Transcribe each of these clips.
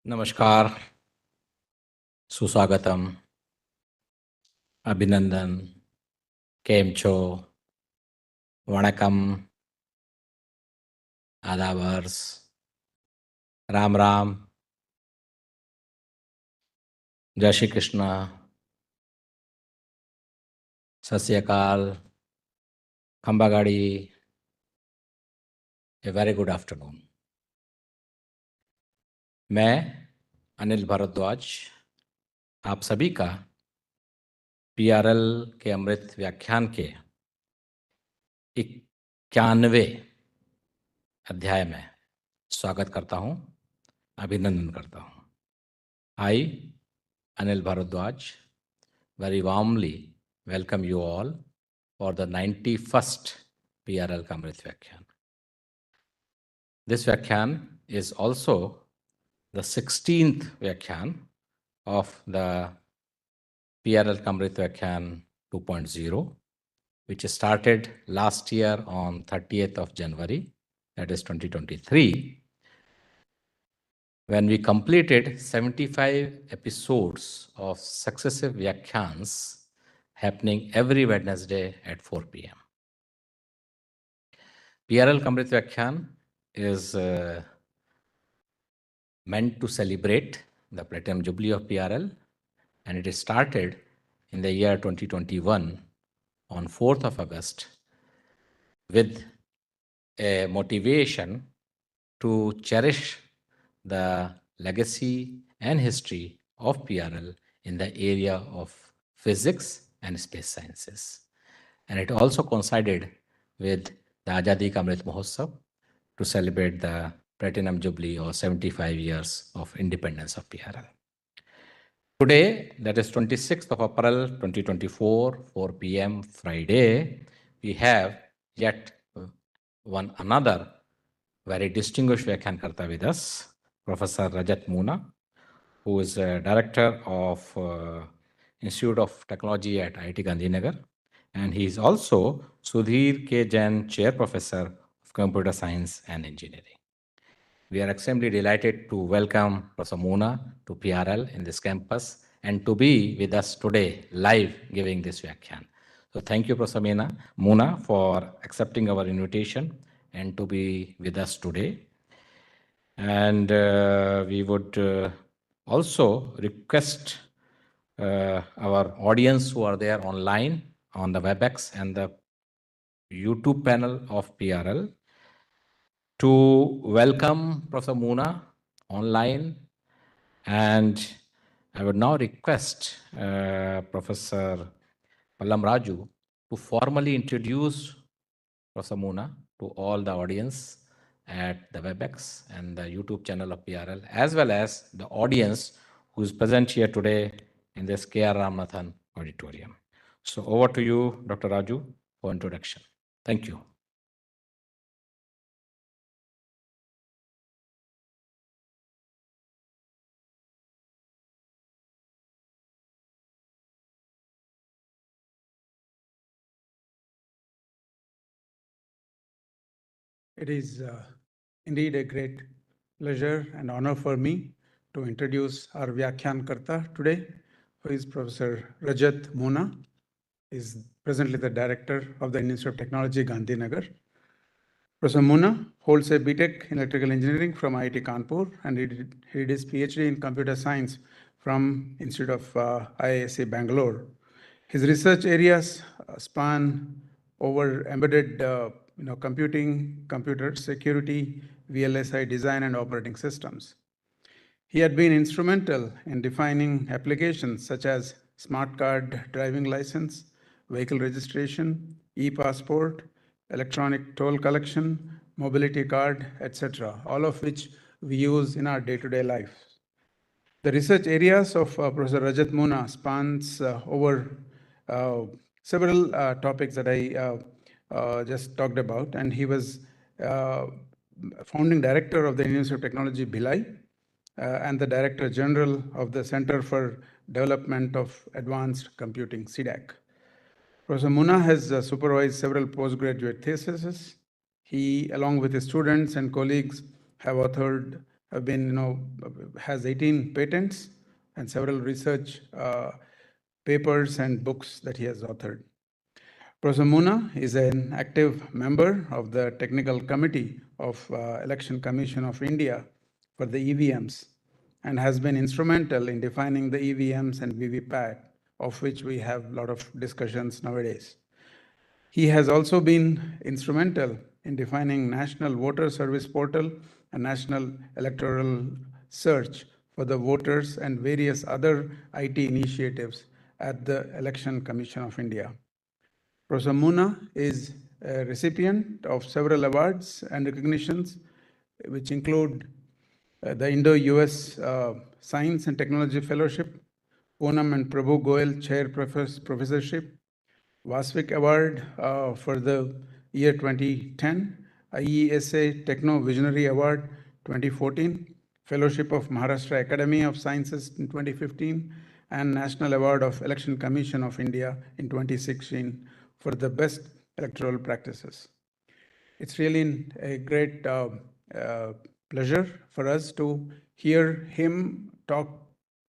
नमस्कार, सुस्वागतम, अभिनंदन, केम छो, वणकम, आदावर्स, राम राम, जय श्री कृष्ण, सत श्री अकाल, खंबागाड़ी, ए वेरी गुड आफ्टरनून। मैं अनिल भारद्वाज आप सभी का पीआरएल के अमृत व्याख्यान के 91वें अध्याय में स्वागत करता हूं, अभिनंदन करता हूं। आई, Anil Bharadwaj, very warmly welcome you all for the 91st PRL Kamrit Vyakhyaan. This Vyakhyaan is also the 16th Vyakhyaan of the PRL Kamrit Vyakhyaan 2.0, which started last year on 30th of January, that is 2023, when we completed 75 episodes of successive Vyakhyans happening every Wednesday at 4 p.m. PRL Kamrit Vyakhyaan is meant to celebrate the Platinum Jubilee of PRL, and it is started in the year 2021 on 4th of August with a motivation to cherish the legacy and history of PRL in the area of physics and space sciences. And it also coincided with the Azadi Ka Amrit Mahotsav to celebrate the Platinum Jubilee or 75 years of independence of PRL. Today, that is 26th of April 2024, 4 p.m. Friday, we have yet one another very distinguished Vyakhyaan with us, Professor Rajat Moona, who is Director of Institute of Technology at IIT Gandhinagar. And he is also Sudhir K. Jain Chair Professor of Computer Science and Engineering. We are extremely delighted to welcome Professor Moona to PRL in this campus and to be with us today live giving this Vyakhyaan. So thank you, Professor Moona, for accepting our invitation and to be with us today. And we would also request our audience who are there online on the WebEx and the YouTube panel of PRL to welcome Professor Moona online. And I would now request Professor Pallam Raju to formally introduce Professor Moona to all the audience at the WebEx and the YouTube channel of PRL, as well as the audience who is present here today in this K.R. Ramanathan auditorium. So over to you, Dr. Raju, for introduction. Thank you. It is indeed a great pleasure and honor for me to introduce our Vyakhyaan Karta today, who is Professor Rajat Moona, is presently the Director of the Institute of Technology, Gandhinagar. Professor Moona holds a BTech in Electrical Engineering from IIT Kanpur, and he did his PhD in Computer Science from Institute of IISc Bangalore. His research areas span over embedded computing, computer security, VLSI design, and operating systems. He had been instrumental in defining applications such as smart card driving license, vehicle registration, e-passport, electronic toll collection, mobility card, etc., all of which we use in our day-to-day life. The research areas of Professor Rajat Moona spans over several topics that I just talked about, and he was founding director of the Institute of Technology, Bhilai, and the Director General of the Center for Development of Advanced Computing, CDAC. Professor Moona has supervised several postgraduate theses. He, along with his students and colleagues, have authored have been, has 18 patents and several research papers and books that he has authored. Professor Moona is an active member of the Technical Committee of Election Commission of India for the EVMs and has been instrumental in defining the EVMs and VVPAT, of which we have a lot of discussions nowadays. He has also been instrumental in defining National Voter Service Portal and National Electoral Search for the voters and various other IT initiatives at the Election Commission of India. Professor Moona is a recipient of several awards and recognitions, which include the Indo-US Science and Technology Fellowship, Poonam and Prabhu Goyal Chair Professorship, Vasvik Award for the year 2010, IESA Techno Visionary Award 2014, Fellowship of Maharashtra Academy of Sciences in 2015, and National Award of Election Commission of India in 2016 for the best electoral practices. It's really a great pleasure for us to hear him talk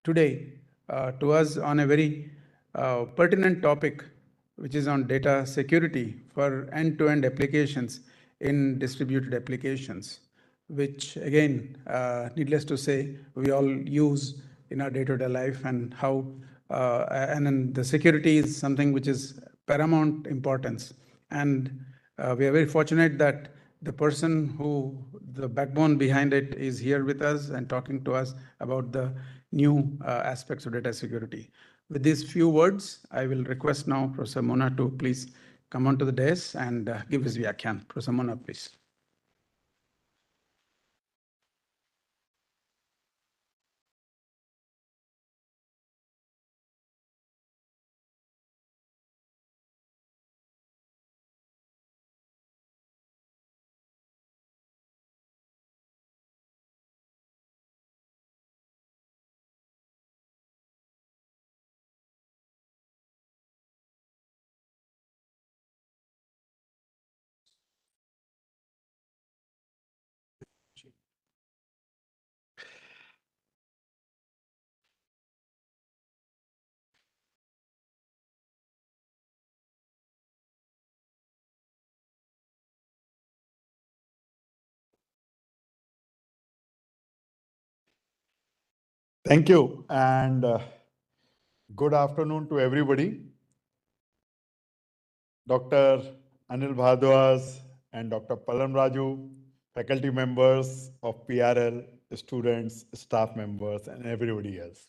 today to us on a very pertinent topic, which is on data security for end-to-end applications in distributed applications, which again, needless to say, we all use in our day-to-day life, and how and then the security is something which is paramount importance. And we are very fortunate that the person who the backbone behind it is here with us and talking to us about the new aspects of data security. With these few words, I will request now Professor Moona to please come onto the dais and give his Vyakhyaan. Professor Moona, please. Thank you, and good afternoon to everybody. Dr. Anil Bhardwaj and Dr. Pallam Raju, faculty members of PRL, students, staff members, and everybody else.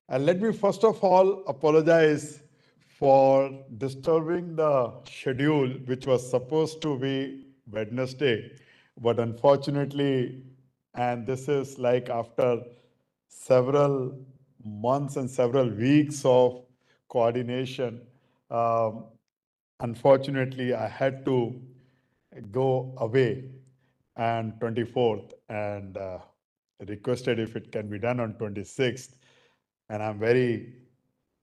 And let me first of all apologize for disturbing the schedule, which was supposed to be Wednesday, but unfortunately, and this is like after several months and several weeks of coordination, unfortunately, I had to go away on 24th and requested if it can be done on 26th. And I'm very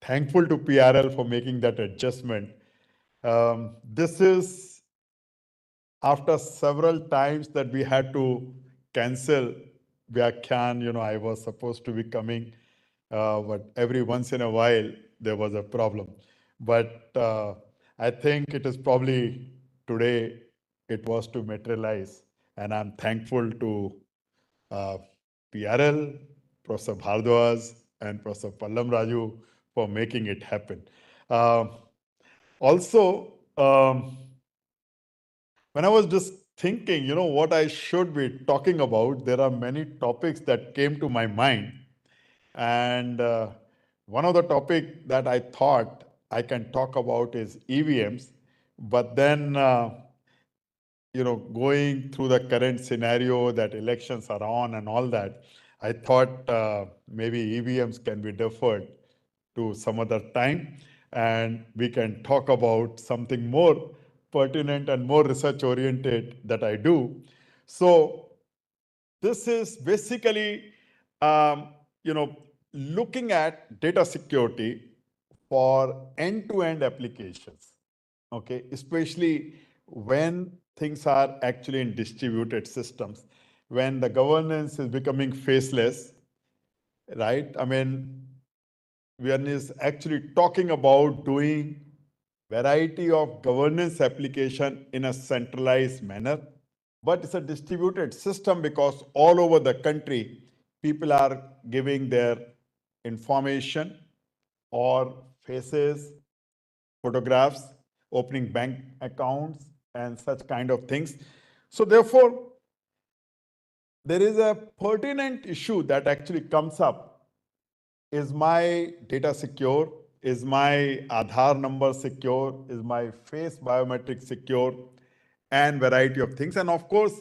thankful to PRL for making that adjustment. This is after several times that we had to cancel Vyakhyaan. I was supposed to be coming, but every once in a while there was a problem. But I think it is probably today it was to materialize, and I'm thankful to PRL, Professor Bhardwaj, and Professor Pallam Raju for making it happen. Also, when I was just thinking, what I should be talking about, there are many topics that came to my mind. And one of the topic that I thought I can talk about is EVMs. But then, going through the current scenario that elections are on and all that, I thought maybe EVMs can be deferred to some other time, and we can talk about something more pertinent and more research oriented that I do. So this is basically, looking at data security for end-to-end applications, okay, especially when things are actually in distributed systems. when the governance is becoming faceless, right? I mean, one is actually talking about doing variety of governance application in a centralized manner, but it's a distributed system because all over the country, people are giving their information or faces, photographs, opening bank accounts and such kind of things. So therefore, there is a pertinent issue that actually comes up. Is my data secure? Is my Aadhaar number secure? Is my face biometric secure? And variety of things. And of course,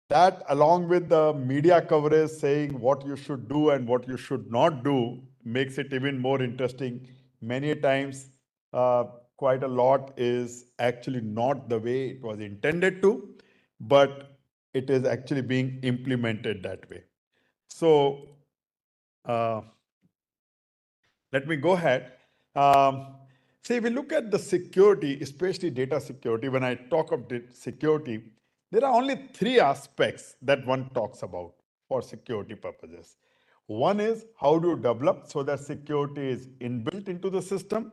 that along with the media coverage saying what you should do and what you should not do makes it even more interesting. Many times, quite a lot is actually not the way it was intended to, but it is actually being implemented that way. So, let me go ahead. See, if we look at the security, especially data security, when I talk of security, there are only three aspects that one talks about for security purposes. One is how do you develop so that security is inbuilt into the system.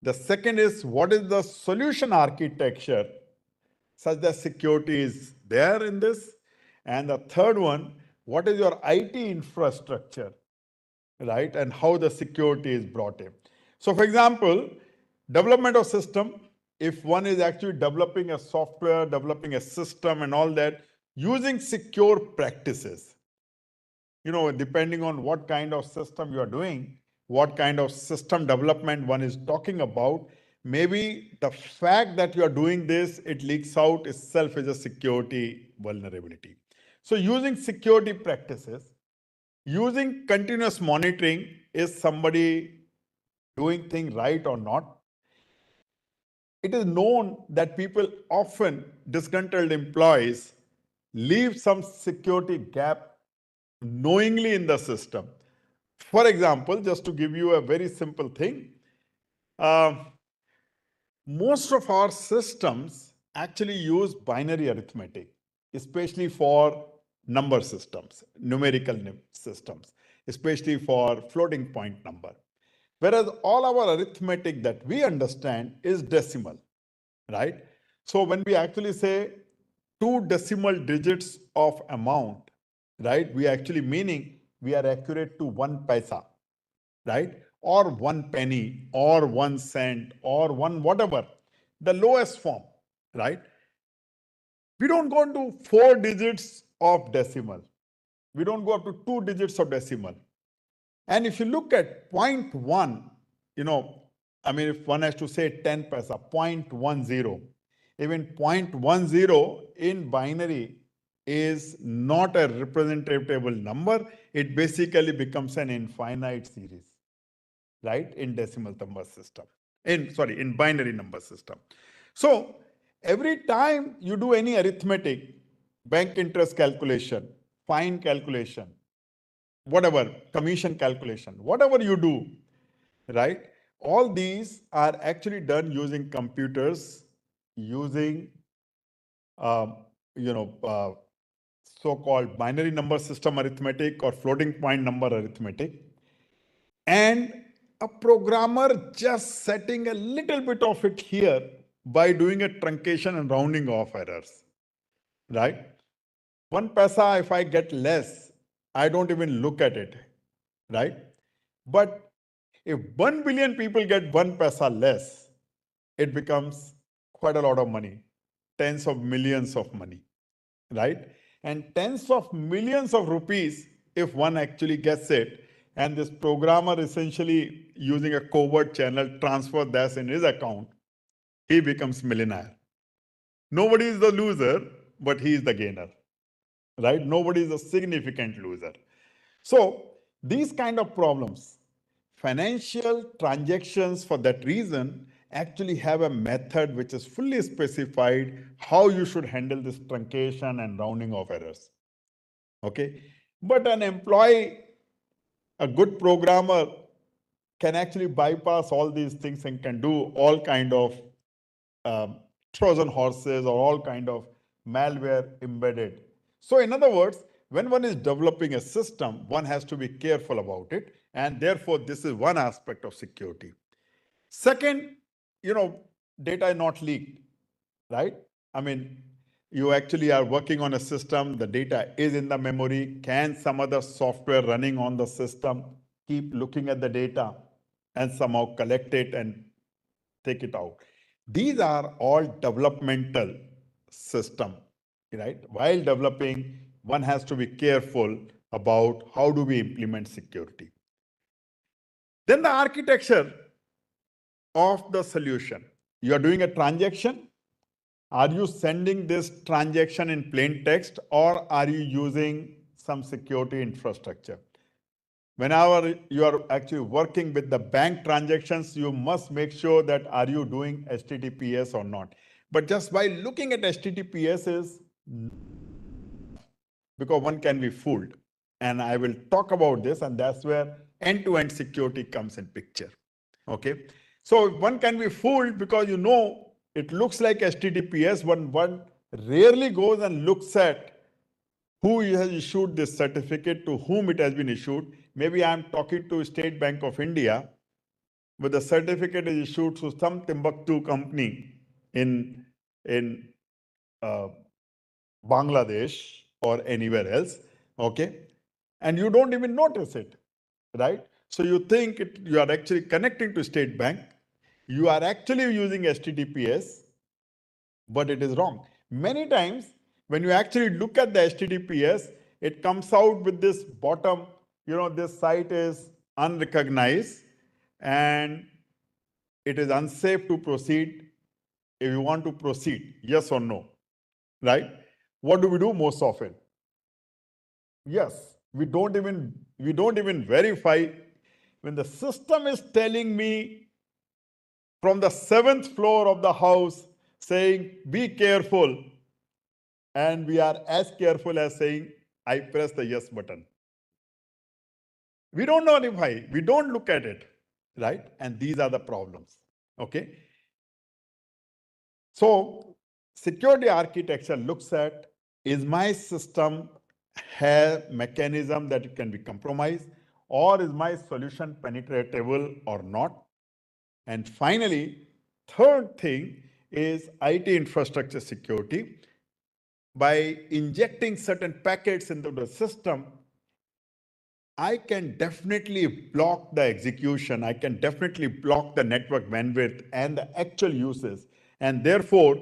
The second is what is the solution architecture such that security is there in this. And the third one, what is your IT infrastructure, right? And how the security is brought in. So for example, development of system, if one is actually developing a software, developing a system and all that, using secure practices, depending on what kind of system you are doing, what kind of system development one is talking about, maybe the fact that you are doing this, it leaks out itself is a security vulnerability. So using security practices, using continuous monitoring, is somebody doing things right or not? It is known that people often, disgruntled employees, leave some security gap knowingly in the system. For example, just to give you a very simple thing, uh, most of our systems actually use binary arithmetic, especially for number systems, numerical systems, especially for floating point number. Whereas all our arithmetic that we understand is decimal, right? So when we actually say two decimal digits of amount, right, we actually meaning we are accurate to 1 paisa, right? Or 1 penny, or 1 cent, or one whatever, the lowest form, right? We don't go into 4 digits of decimal. We don't go up to 2 digits of decimal. And if you look at 0.1, I mean, if one has to say 10 paisa, 0.10, even 0.10 in binary is not a representative number. It basically becomes an infinite series, right? In decimal number system, in binary number system. So every time you do any arithmetic, bank interest calculation, fine calculation, whatever, commission calculation, whatever you do, right? All these are actually done using computers, using, so-called binary number system arithmetic or floating point number arithmetic. And a programmer just setting a little bit of it here by doing a truncation and rounding off errors, right? 1 paisa, if I get less, I don't even look at it, right? But if 1 billion people get 1 paisa less, it becomes quite a lot of money, tens of millions of money, right? And tens of millions of rupees if one actually gets it. And this programmer essentially using a covert channel transfer that in his account, he becomes millionaire. Nobody is the loser, but he is the gainer, right? Nobody is a significant loser. So these kind of problems, financial transactions for that reason actually have a method which is fully specified how you should handle this truncation and rounding of errors. Okay. But an employee, a good programmer, can actually bypass all these things and can do all kind of Trojan horses or all kind of malware embedded. So in other words, when one is developing a system, one has to be careful about it. And therefore, this is one aspect of security. Second, data is not leaked, right? I mean, you actually are working on a system, the data is in the memory. Can some other software running on the system keep looking at the data and somehow collect it and take it out? These are all developmental system, right? While developing, one has to be careful about how do we implement security. Then the architecture of the solution. You are doing a transaction. Are you sending this transaction in plain text or are you using some security infrastructure? Whenever you are actually working with the bank transactions, you must make sure that are you doing HTTPS or not. But just by looking at HTTPS is because one can be fooled. And I will talk about this, and that's where end-to-end security comes in picture. Okay. So one can be fooled because it looks like HTTPS when one rarely goes and looks at who has issued this certificate, to whom it has been issued. Maybe I'm talking to State Bank of India, but the certificate is issued to some Timbuktu company in Bangladesh or anywhere else, okay? And you don't even notice it, right? So you think you are actually connecting to State Bank, you are actually using HTTPS, but it is wrong. Many times, when you actually look at the HTTPS, it comes out with this bottom, this site is unrecognized and it is unsafe to proceed if you want to proceed, yes or no, right? What do we do most often? Yes, we don't even verify. When the system is telling me from the 7th floor of the house saying, be careful, and we are as careful as saying, I press the yes button. We don't notify, we don't look at it, right? And these are the problems, okay? So security architecture looks at, is my system have mechanism that it can be compromised, or is my solution penetratable or not? And finally, third thing is IT infrastructure security. By injecting certain packets into the system, I can definitely block the execution. I can definitely block the network bandwidth and the actual uses. And therefore,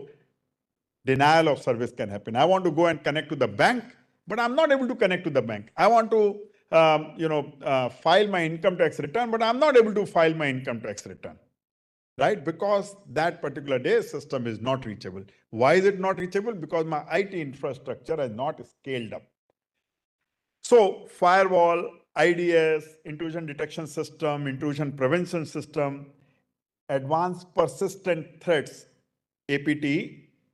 denial of service can happen. I want to go and connect to the bank, but I'm not able to connect to the bank. I want to, file my income tax return, but I'm not able to file my income tax return, right? Because that particular day system is not reachable. Why is it not reachable? Because my IT infrastructure is not scaled up. So firewall, IDS, intrusion detection system, intrusion prevention system, advanced persistent threats, APT,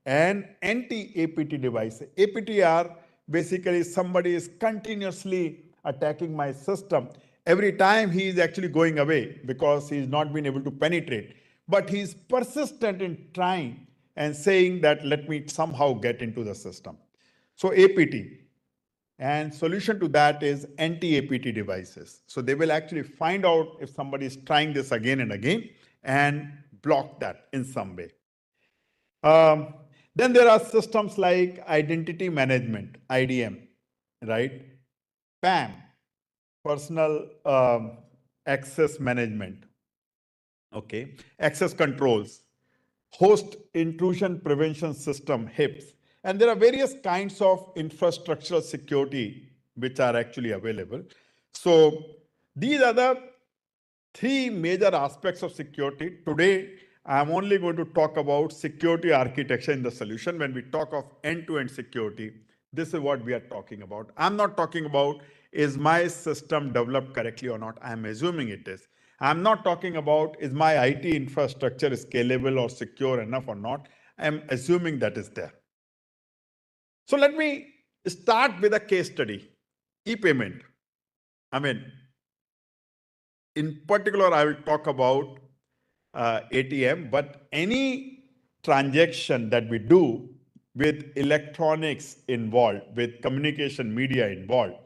and anti-APT device. APT are basically somebody is continuously attacking my system. Every time he is actually going away because he is not been able to penetrate. But he is persistent in trying and saying that let me somehow get into the system. So APT. And solution to that is anti-APT devices. So they will actually find out if somebody is trying this again and again and block that in some way. Then there are systems like identity management, IDM, right? PAM, personal access management, okay? Access controls, host intrusion prevention system, HIPS. And there are various kinds of infrastructural security which are actually available. So these are the three major aspects of security. Today, I'm only going to talk about security architecture in the solution. When we talk of end-to-end security, this is what we are talking about. I'm not talking about is my system developed correctly or not. I'm assuming it is. I'm not talking about is my IT infrastructure scalable or secure enough or not. I'm assuming that is there. So let me start with a case study, e-payment. In particular, I will talk about ATM, but any transaction that we do, with electronics involved, with communication media involved,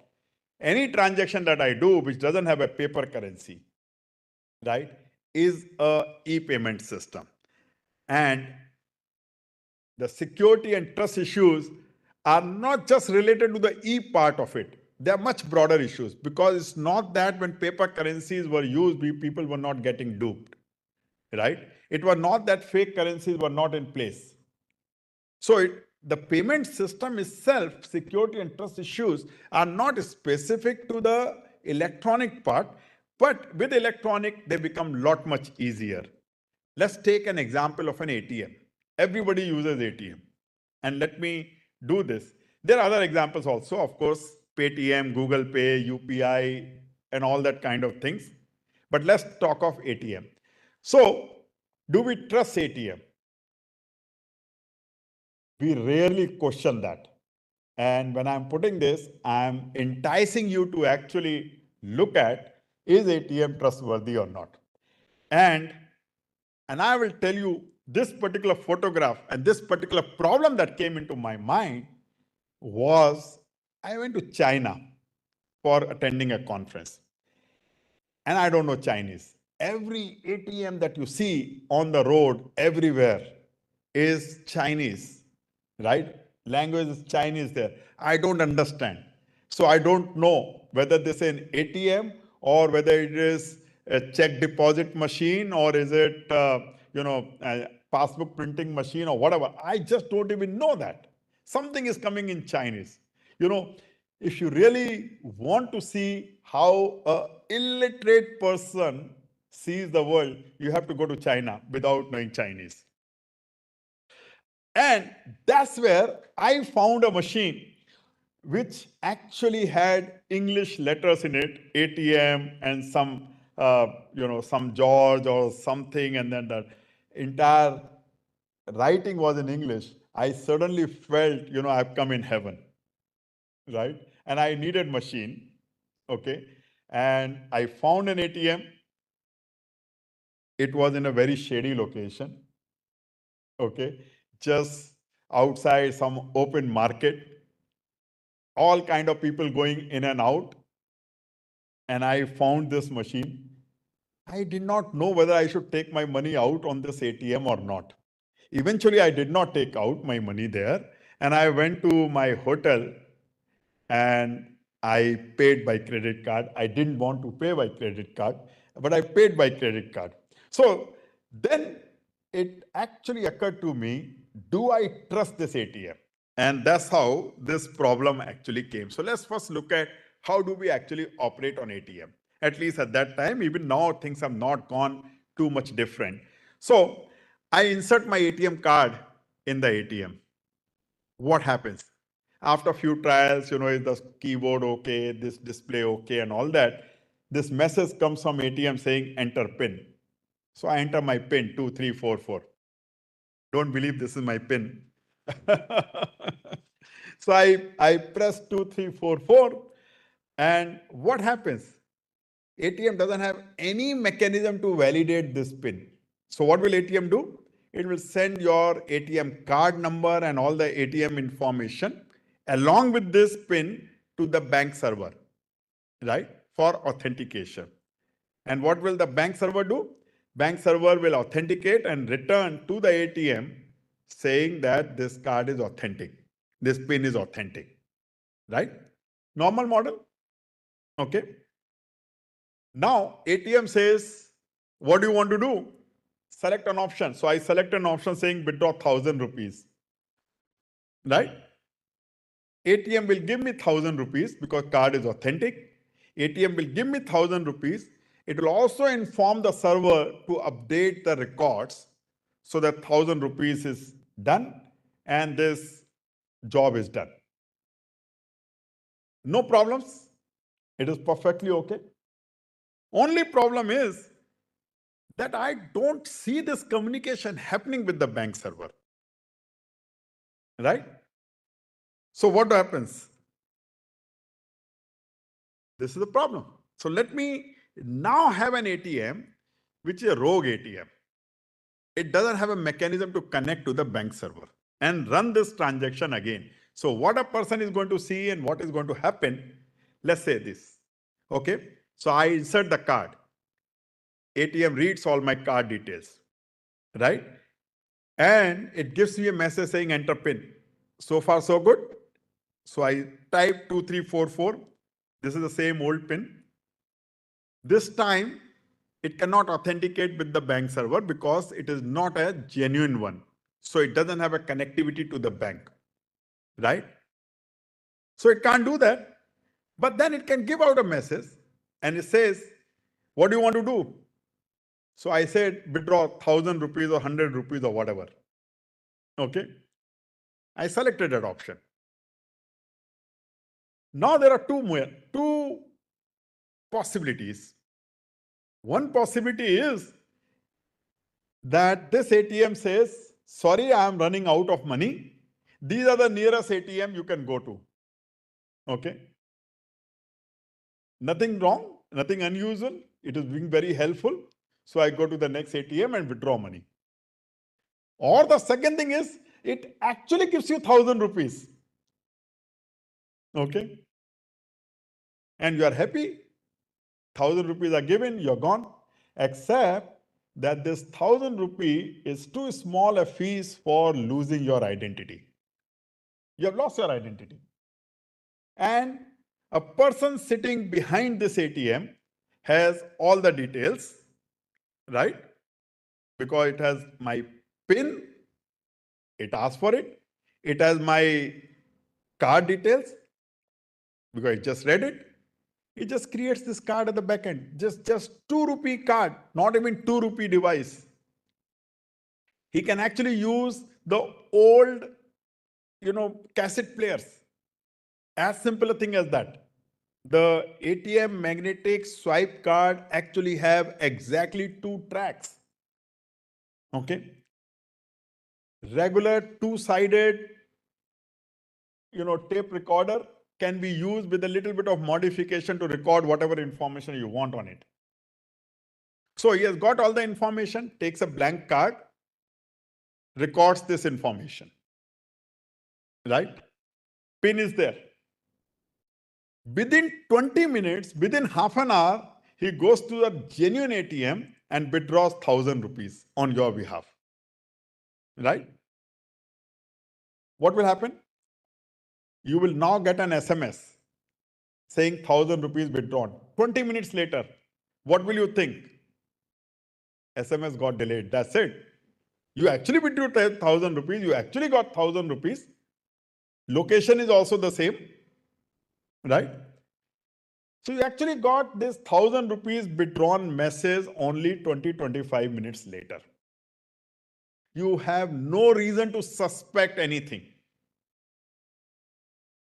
any transaction that I do which doesn't have a paper currency, right, is a e-payment system. And the security and trust issues are not just related to the e part of it. They are much broader issues, because it's not that when paper currencies were used, people were not getting duped, right? It was not that fake currencies were not in place. So the payment system itself, security and trust issues are not specific to the electronic part, but with electronic, they become a lot much easier. Let's take an example of an ATM. Everybody uses ATM. And let me do this. There are other examples also, of course, Paytm, Google Pay, UPI, and all that kind of things. But let's talk of ATM. So, do we trust ATM? We rarely question that. And when I'm putting this, I'm enticing you to actually look at, is ATM trustworthy or not? And I will tell you this particular photograph and this particular problem that came into my mind was, I went to China for attending a conference. And I don't know Chinese. Every ATM that you see on the road everywhere is Chinese, right? Language is Chinese there. I don't understand. So I don't know whether this is an ATM or whether it is a check deposit machine or is it, a passbook printing machine or whatever. I just don't even know that. Something is coming in Chinese. If you really want to see how an illiterate person sees the world, you have to go to China without knowing Chinese. And that's where I found a machine which actually had English letters in it, ATM and some George or something, and then the entire writing was in English. I suddenly felt, I've come in heaven, right? And I needed machine, okay? And I found an ATM. It was in a very shady location, okay? Just outside some open market, all kind of people going in and out. And I found this machine. I did not know whether I should take my money out on this ATM or not. Eventually, I did not take out my money there. And I went to my hotel and I paid by credit card. I didn't want to pay by credit card, but I paid by credit card. So then it actually occurred to me, do I trust this ATM? And that's how this problem actually came. So let's first look at how do we actually operate on ATM. At least at that time, even now things have not gone too much different. So I insert my ATM card in the ATM. What happens? After a few trials, is the keyboard okay, this display okay, and all that, this message comes from ATM saying enter PIN. So I enter my PIN 2344. Don't believe this is my PIN. So I press 2344, and what happens? ATM doesn't have any mechanism to validate this PIN. So what will ATM do? It will send your ATM card number and all the ATM information along with this PIN to the bank server, right, for authentication. And what will the bank server do? Bank server will authenticate and return to the ATM saying that this card is authentic. This PIN is authentic, right? Normal model. Okay. Now ATM says, what do you want to do? Select an option. So I select an option saying withdraw 1,000 rupees, right? ATM will give me 1,000 rupees because card is authentic. ATM will give me 1,000 rupees. It will also inform the server to update the records so that 1,000 rupees is done and this job is done. No problems. It is perfectly okay. Only problem is that I don't see this communication happening with the bank server, right? So what happens? This is the problem. So let me now have an ATM, which is a rogue ATM. It doesn't have a mechanism to connect to the bank server. and run this transaction again. So what a person is going to see and what is going to happen, let's say this. Okay. So I insert the card. ATM reads all my card details, right? And it gives me a message saying enter PIN. So far, so good. So I type 2344. This is the same old PIN. This time, it cannot authenticate with the bank server because it is not a genuine one. So it doesn't have a connectivity to the bank, right? So it can't do that. But then it can give out a message and it says, what do you want to do? So I said, withdraw 1,000 rupees or 100 rupees or whatever. Okay. I selected that option. Now there are two possibilities. One possibility is that this ATM says, sorry, I am running out of money. These are the nearest ATM you can go to. Okay. Nothing wrong, nothing unusual. It is being very helpful. So I go to the next ATM and withdraw money. Or the second thing is, it actually gives you 1,000 rupees. Okay. And you are happy. 1,000 rupees are given, you're gone. Except that this 1,000 rupee is too small a fees for losing your identity. You have lost your identity. And a person sitting behind this ATM has all the details, right? Because it has my PIN, it asks for it. It has my card details because I just read it. It just creates this card at the back end. Just 2 rupee card, not even 2 rupee device. He can actually use the old, cassette players. As simple a thing as that. The ATM magnetic swipe card actually have exactly 2 tracks. Okay. Regular 2-sided, tape recorder can be used with a little bit of modification to record whatever information you want on it. So he has got all the information, takes a blank card, records this information, right? PIN is there. Within 20 minutes, within half an hour, he goes to the genuine ATM and withdraws 1,000 rupees on your behalf, right? What will happen? You will now get an SMS saying 1,000 rupees withdrawn. 20 minutes later, what will you think? SMS got delayed. That's it. You actually withdrew 1,000 rupees. You actually got 1,000 rupees. Location is also the same, right? So you actually got this 1,000 rupees withdrawn message only 20-25 minutes later. You have no reason to suspect anything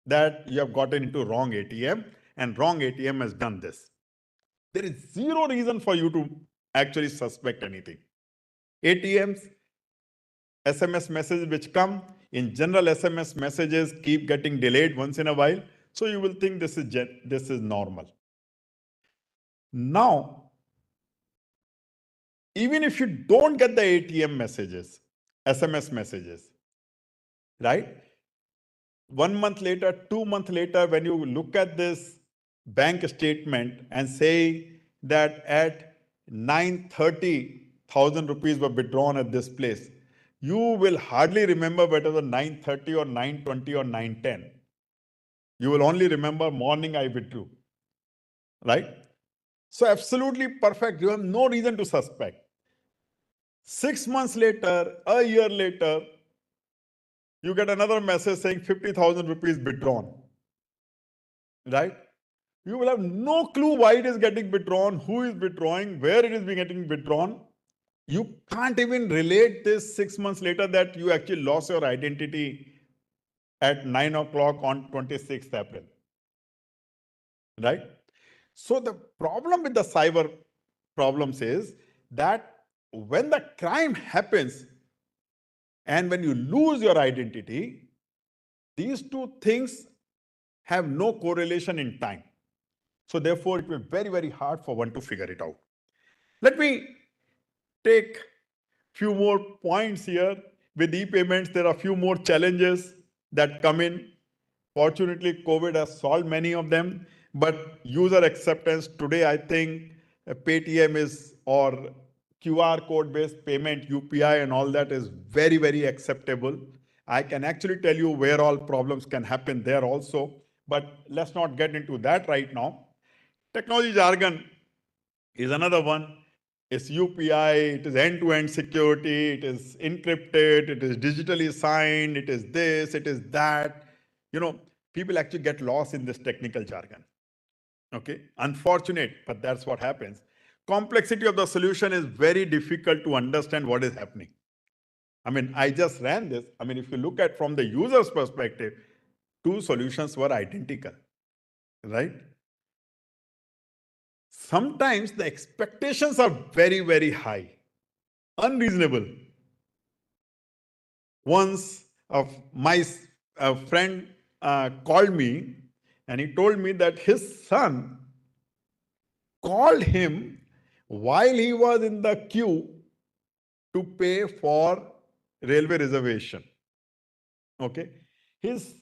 that you have gotten into wrong ATM and wrong ATM has done this. There is zero reason for you to actually suspect anything. ATMs, SMS messages which come, in general SMS messages keep getting delayed once in a while. So you will think this is normal. Now, even if you don't get the ATM messages, SMS messages, right? 1 month later, 2 months later, when you look at this bank statement and say that at 9:30, 1,000 rupees were withdrawn at this place, you will hardly remember whether it was 9:30 or 9:20 or 9:10. You will only remember morning I withdrew, right? So absolutely perfect. You have no reason to suspect. 6 months later, a year later, you get another message saying 50,000 rupees withdrawn, right? You will have no clue why it is getting withdrawn, who is withdrawing, where it is being getting withdrawn. You can't even relate this 6 months later that you actually lost your identity at 9 o'clock on 26th April, right? So the problem with the cyber problems is that when the crime happens and when you lose your identity, these two things have no correlation in time. So therefore, it will be very, very hard for one to figure it out. Let me take few more points here with e-payments, there are a few more challenges that come in. Fortunately, COVID has solved many of them, but user acceptance today, I think Paytm is, or QR code based payment, UPI and all that is very, very acceptable. I can actually tell you where all problems can happen there also, but let's not get into that right now. Technology jargon is another one. It's UPI, it is end-to-end security, it is encrypted, it is digitally signed, it is this, it is that. People actually get lost in this technical jargon. Okay, unfortunate, but that's what happens. Complexity of the solution is very difficult to understand what is happening. I just ran this. If you look at from the user's perspective, two solutions were identical, right? Sometimes the expectations are very, very high, unreasonable. Once my friend called me and he told me that his son called him while he was in the queue to pay for railway reservation. Okay. His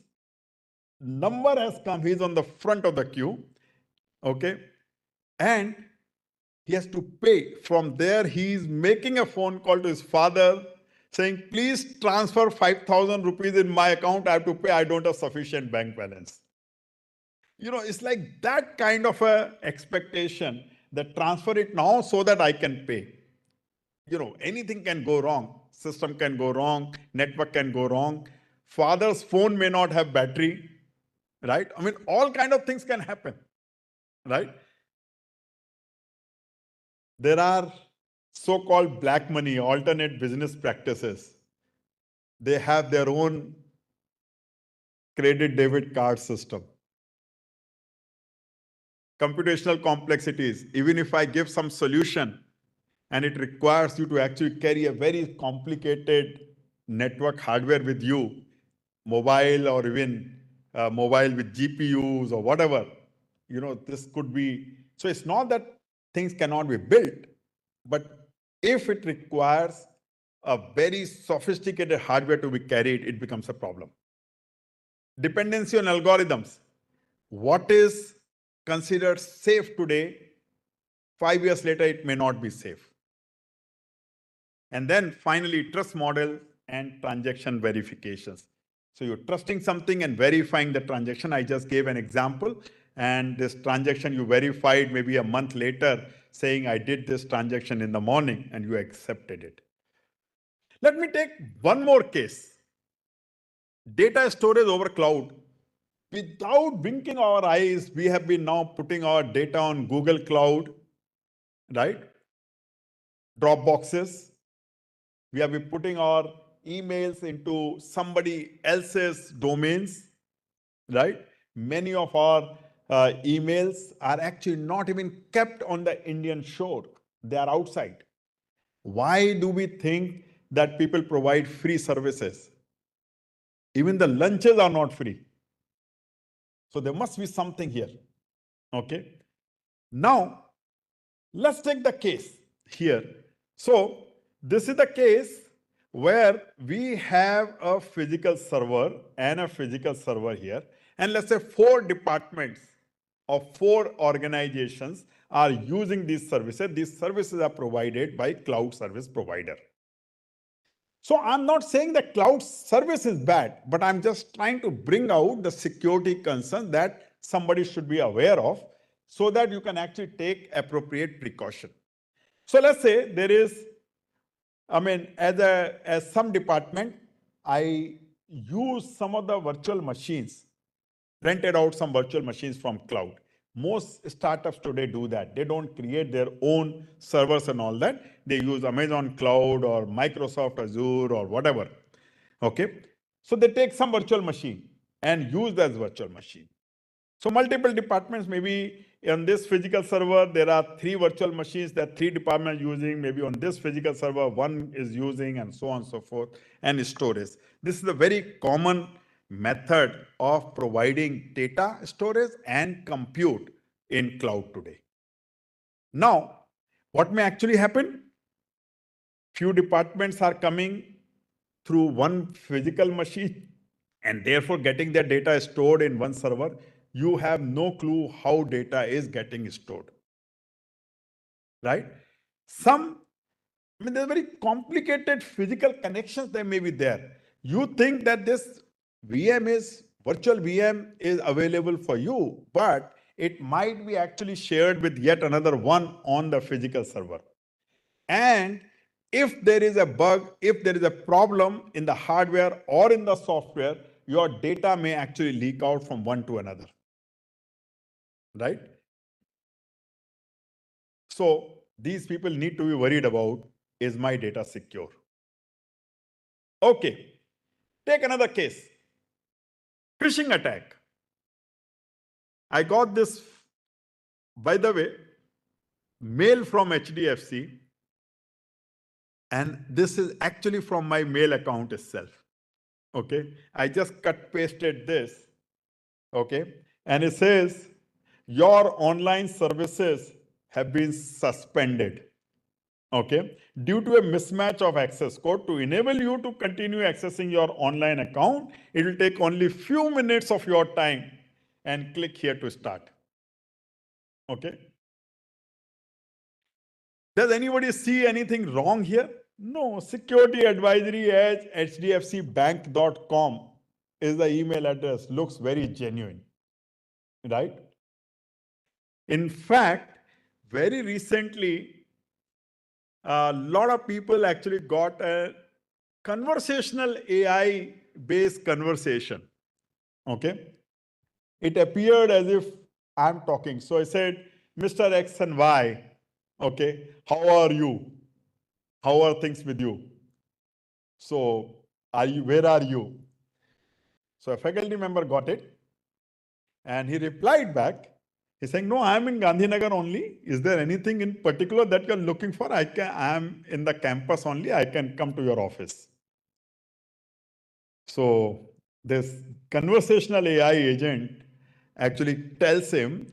number has come. He's on the front of the queue. Okay. And he has to pay. From there, he's making a phone call to his father saying, please transfer 5,000 rupees in my account. I have to pay. I don't have sufficient bank balance. It's like that kind of a expectation that transfer it now so that I can pay. Anything can go wrong. System can go wrong. Network can go wrong. Father's phone may not have battery, right? All kind of things can happen, right? There are so-called black money, alternate business practices. They have their own credit debit card system. Computational complexities. Even if I give some solution and it requires you to actually carry a very complicated network hardware with you, mobile or even mobile with GPUs or whatever, this could be. So it's not that things cannot be built, but if it requires a very sophisticated hardware to be carried, it becomes a problem. Dependency on algorithms. What is considered safe today, 5 years later, it may not be safe. And then finally, trust model and transaction verifications. So you're trusting something and verifying the transaction. I just gave an example. And this transaction you verified maybe a month later saying I did this transaction in the morning and you accepted it. Let me take one more case. Data storage over cloud. Without blinking our eyes, we have been now putting our data on Google Cloud, right? Dropboxes. We have been putting our emails into somebody else's domains, right? Many of our emails are actually not even kept on the Indian shore. They are outside. Why do we think that people provide free services? Even the lunches are not free. So there must be something here. Okay. Now, let's take the case here. So this is the case where we have a physical server and a physical server here. And let's say 4 departments of 4 organizations are using these services. These services are provided by cloud service provider. So I'm not saying that cloud service is bad, but I'm just trying to bring out the security concern that somebody should be aware of so that you can actually take appropriate precaution. So let's say there is, as some department, I use some of the virtual machines, rented out some virtual machines from cloud. Most startups today do that. They don't create their own servers and all that. They use Amazon Cloud or Microsoft Azure or whatever. Okay. So they take some virtual machine and use that virtual machine. So multiple departments, maybe on this physical server, there are 3 virtual machines that 3 departments using. Maybe on this physical server, 1 is using, and so on and so forth, and storage. This is a very common method of providing data storage and compute in cloud today. Now, what may actually happen? Few departments are coming through one physical machine and therefore getting their data stored in one server, you have no clue how data is getting stored. Right? There's very complicated physical connections that may be there. You think that this virtual VM is available for you, but it might be actually shared with yet another one on the physical server. And if there is a bug, if there is a problem in the hardware or in the software, your data may actually leak out from one to another. Right? So these people need to be worried about, is my data secure? Okay, take another case. Phishing attack. I got this, by the way, mail from HDFC, and this is actually from my mail account itself. Okay, I just cut pasted this. Okay, and it says your online services have been suspended. Okay, due to a mismatch of access code. To enable you to continue accessing your online account, it will take only few minutes of your time, and click here to start. Okay. Does anybody see anything wrong here? No. Security advisory at hdfcbank.com is the email address. Looks very genuine, right? In fact, very recently, a lot of people actually got a conversational AI based conversation. Okay. It appeared as if I'm talking. So I said, Mr. X and Y, okay, how are you? How are things with you? So where are you? So a faculty member got it and he replied back. He's saying, no, I'm in Gandhinagar only. Is there anything in particular that you're looking for? I'm in the campus only. I can come to your office. So this conversational AI agent actually tells him,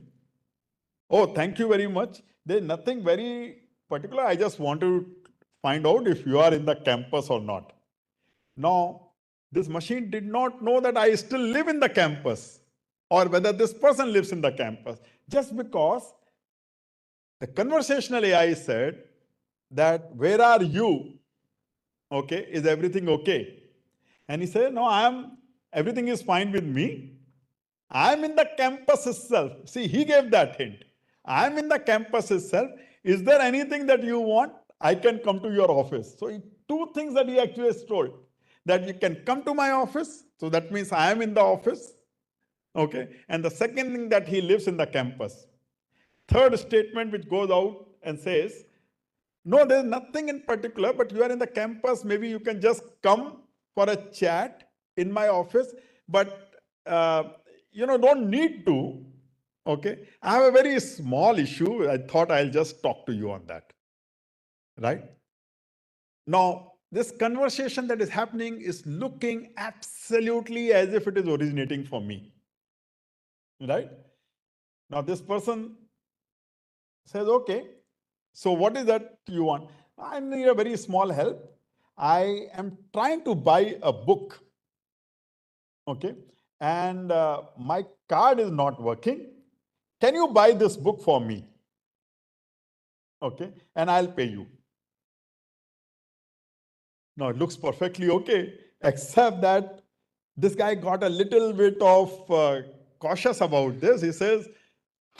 oh, thank you very much. There's nothing very particular. I just want to find out if you are in the campus or not. Now, this machine did not know that I still live in the campus or whether this person lives in the campus. Just because the conversational AI said that, where are you? Okay, is everything okay? And he said, no, everything is fine with me. I'm in the campus itself. See, he gave that hint. I'm in the campus itself. Is there anything that you want? I can come to your office. So two things that he actually told. That you can come to my office. So that means I am in the office. Okay. And the second thing, that he lives in the campus. Third statement which goes out and says, no, there's nothing in particular, but you are in the campus. Maybe you can just come for a chat in my office. But don't need to. Okay. I have a very small issue. I thought I'll just talk to you on that. Right? Now, this conversation that is happening is looking absolutely as if it is originating from me. Right? Now, this person says, okay, so what is that you want? I need a very small help. I am trying to buy a book. Okay. And my card is not working. Can you buy this book for me? Okay. And I'll pay you. Now, it looks perfectly okay, except that this guy got a little bit of cautious about this. He says,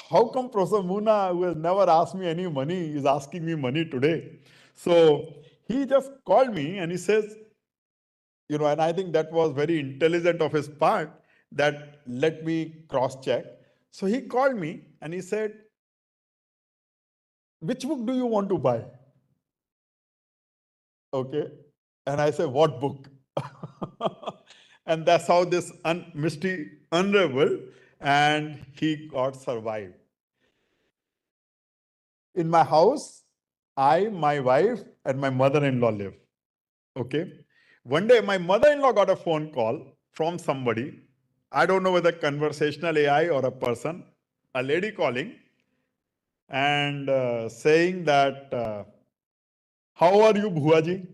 how come Professor Moona, who has never asked me any money, is asking me money today? So he just called me and he says, and I think that was very intelligent of his part, that let me cross check. So he called me and he said, which book do you want to buy? Okay. And I said, what book? And that's how this mystery unraveled and he got survived. In my house, I, my wife, and my mother-in-law live. Okay. One day, my mother-in-law got a phone call from somebody. I don't know whether conversational AI or a person, a lady calling and saying that, how are you, Bhuaji?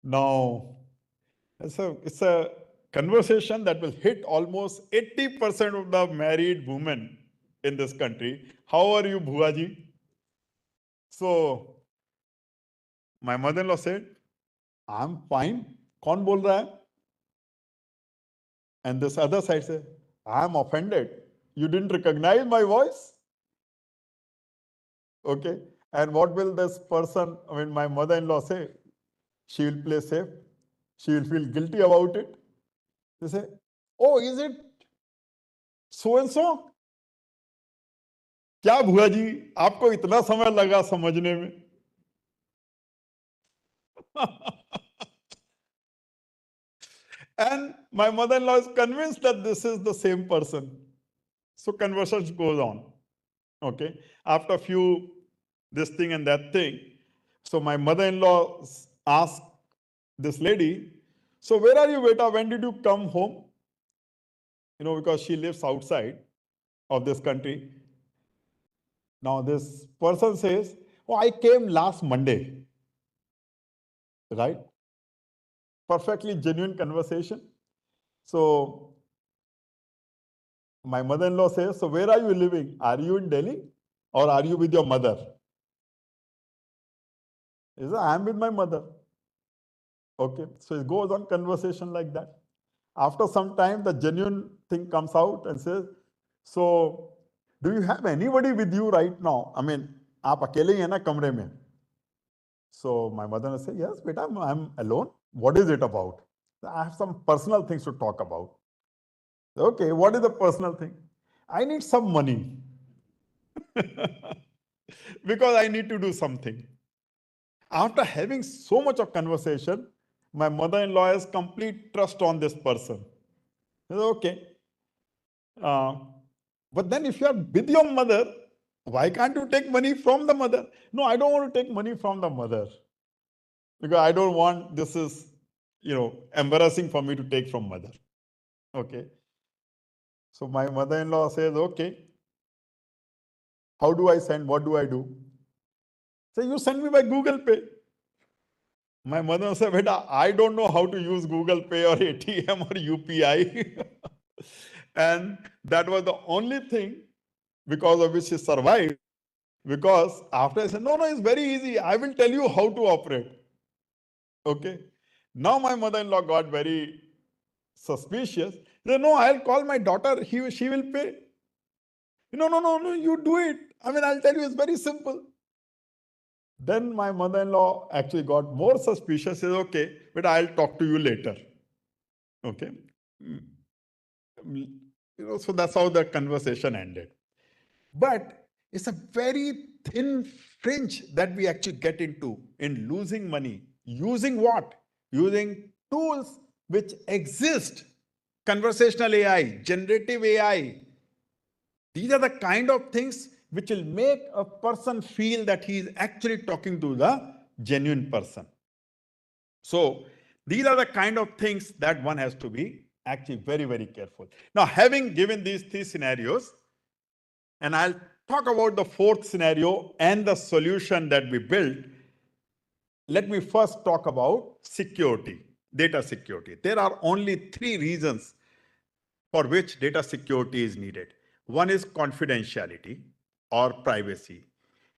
Now, it's a conversation that will hit almost 80% of the married women in this country. How are you, Bhuaji? So, my mother-in-law said, I'm fine. कौन बोल रहा है? And this other side said, I'm offended. You didn't recognize my voice? Okay. And what will this person, I mean, my mother-in-law say? She will play safe. She will feel guilty about it. They say, oh, is it so and so? क्या भुआ जी आपको इतना समय लगा समझने में? And my mother-in-law is convinced that this is the same person. So conversation goes on. Okay. After a few this thing and that thing. So my mother-in-law asked this lady, so where are you, beta? When did you come home? Because she lives outside of this country. Now this person says, oh, I came last Monday. Right? Perfectly genuine conversation. So my mother-in-law says, so where are you living? Are you in Delhi or are you with your mother? He says, I am with my mother. Okay. So it goes on conversation like that. After some time, the genuine thing comes out and says, so do you have anybody with you right now? I mean, आप अकेले ही हैं ना कमरे में? So my mother said, yes, beta, I'm alone. What is it about? I have some personal things to talk about. Okay, what is the personal thing? I need some money because I need to do something. After having so much of conversation, my mother-in-law has complete trust on this person. Said, okay. But then if you are with your mother, why can't you take money from the mother? No, I don't want to take money from the mother because I don't want this is, embarrassing for me to take from mother. Okay. So my mother-in-law says, okay, how do I send? What do I do? So you send me by Google Pay. My mother said, beta, I don't know how to use Google Pay or ATM or UPI. And that was the only thing because of which she survived. Because after I said, no, it's very easy. I will tell you how to operate. Okay. Now my mother-in-law got very suspicious. She said, no, I'll call my daughter. She will pay. No, you do it. I mean, I'll tell you, it's very simple. Then my mother-in-law actually got more suspicious. Says, okay, but I'll talk to you later. Okay. So that's how the conversation ended. But it's a very thin fringe that we actually get into in losing money. Using what? Using tools which exist. Conversational AI, generative AI. These are the kind of things which will make a person feel that he is actually talking to the genuine person. So these are the kind of things that one has to be actually very, very careful. Now, having given these three scenarios, and I'll talk about the fourth scenario and the solution that we built. Let me first talk about security, data security. There are only three reasons for which data security is needed. One is confidentiality or privacy.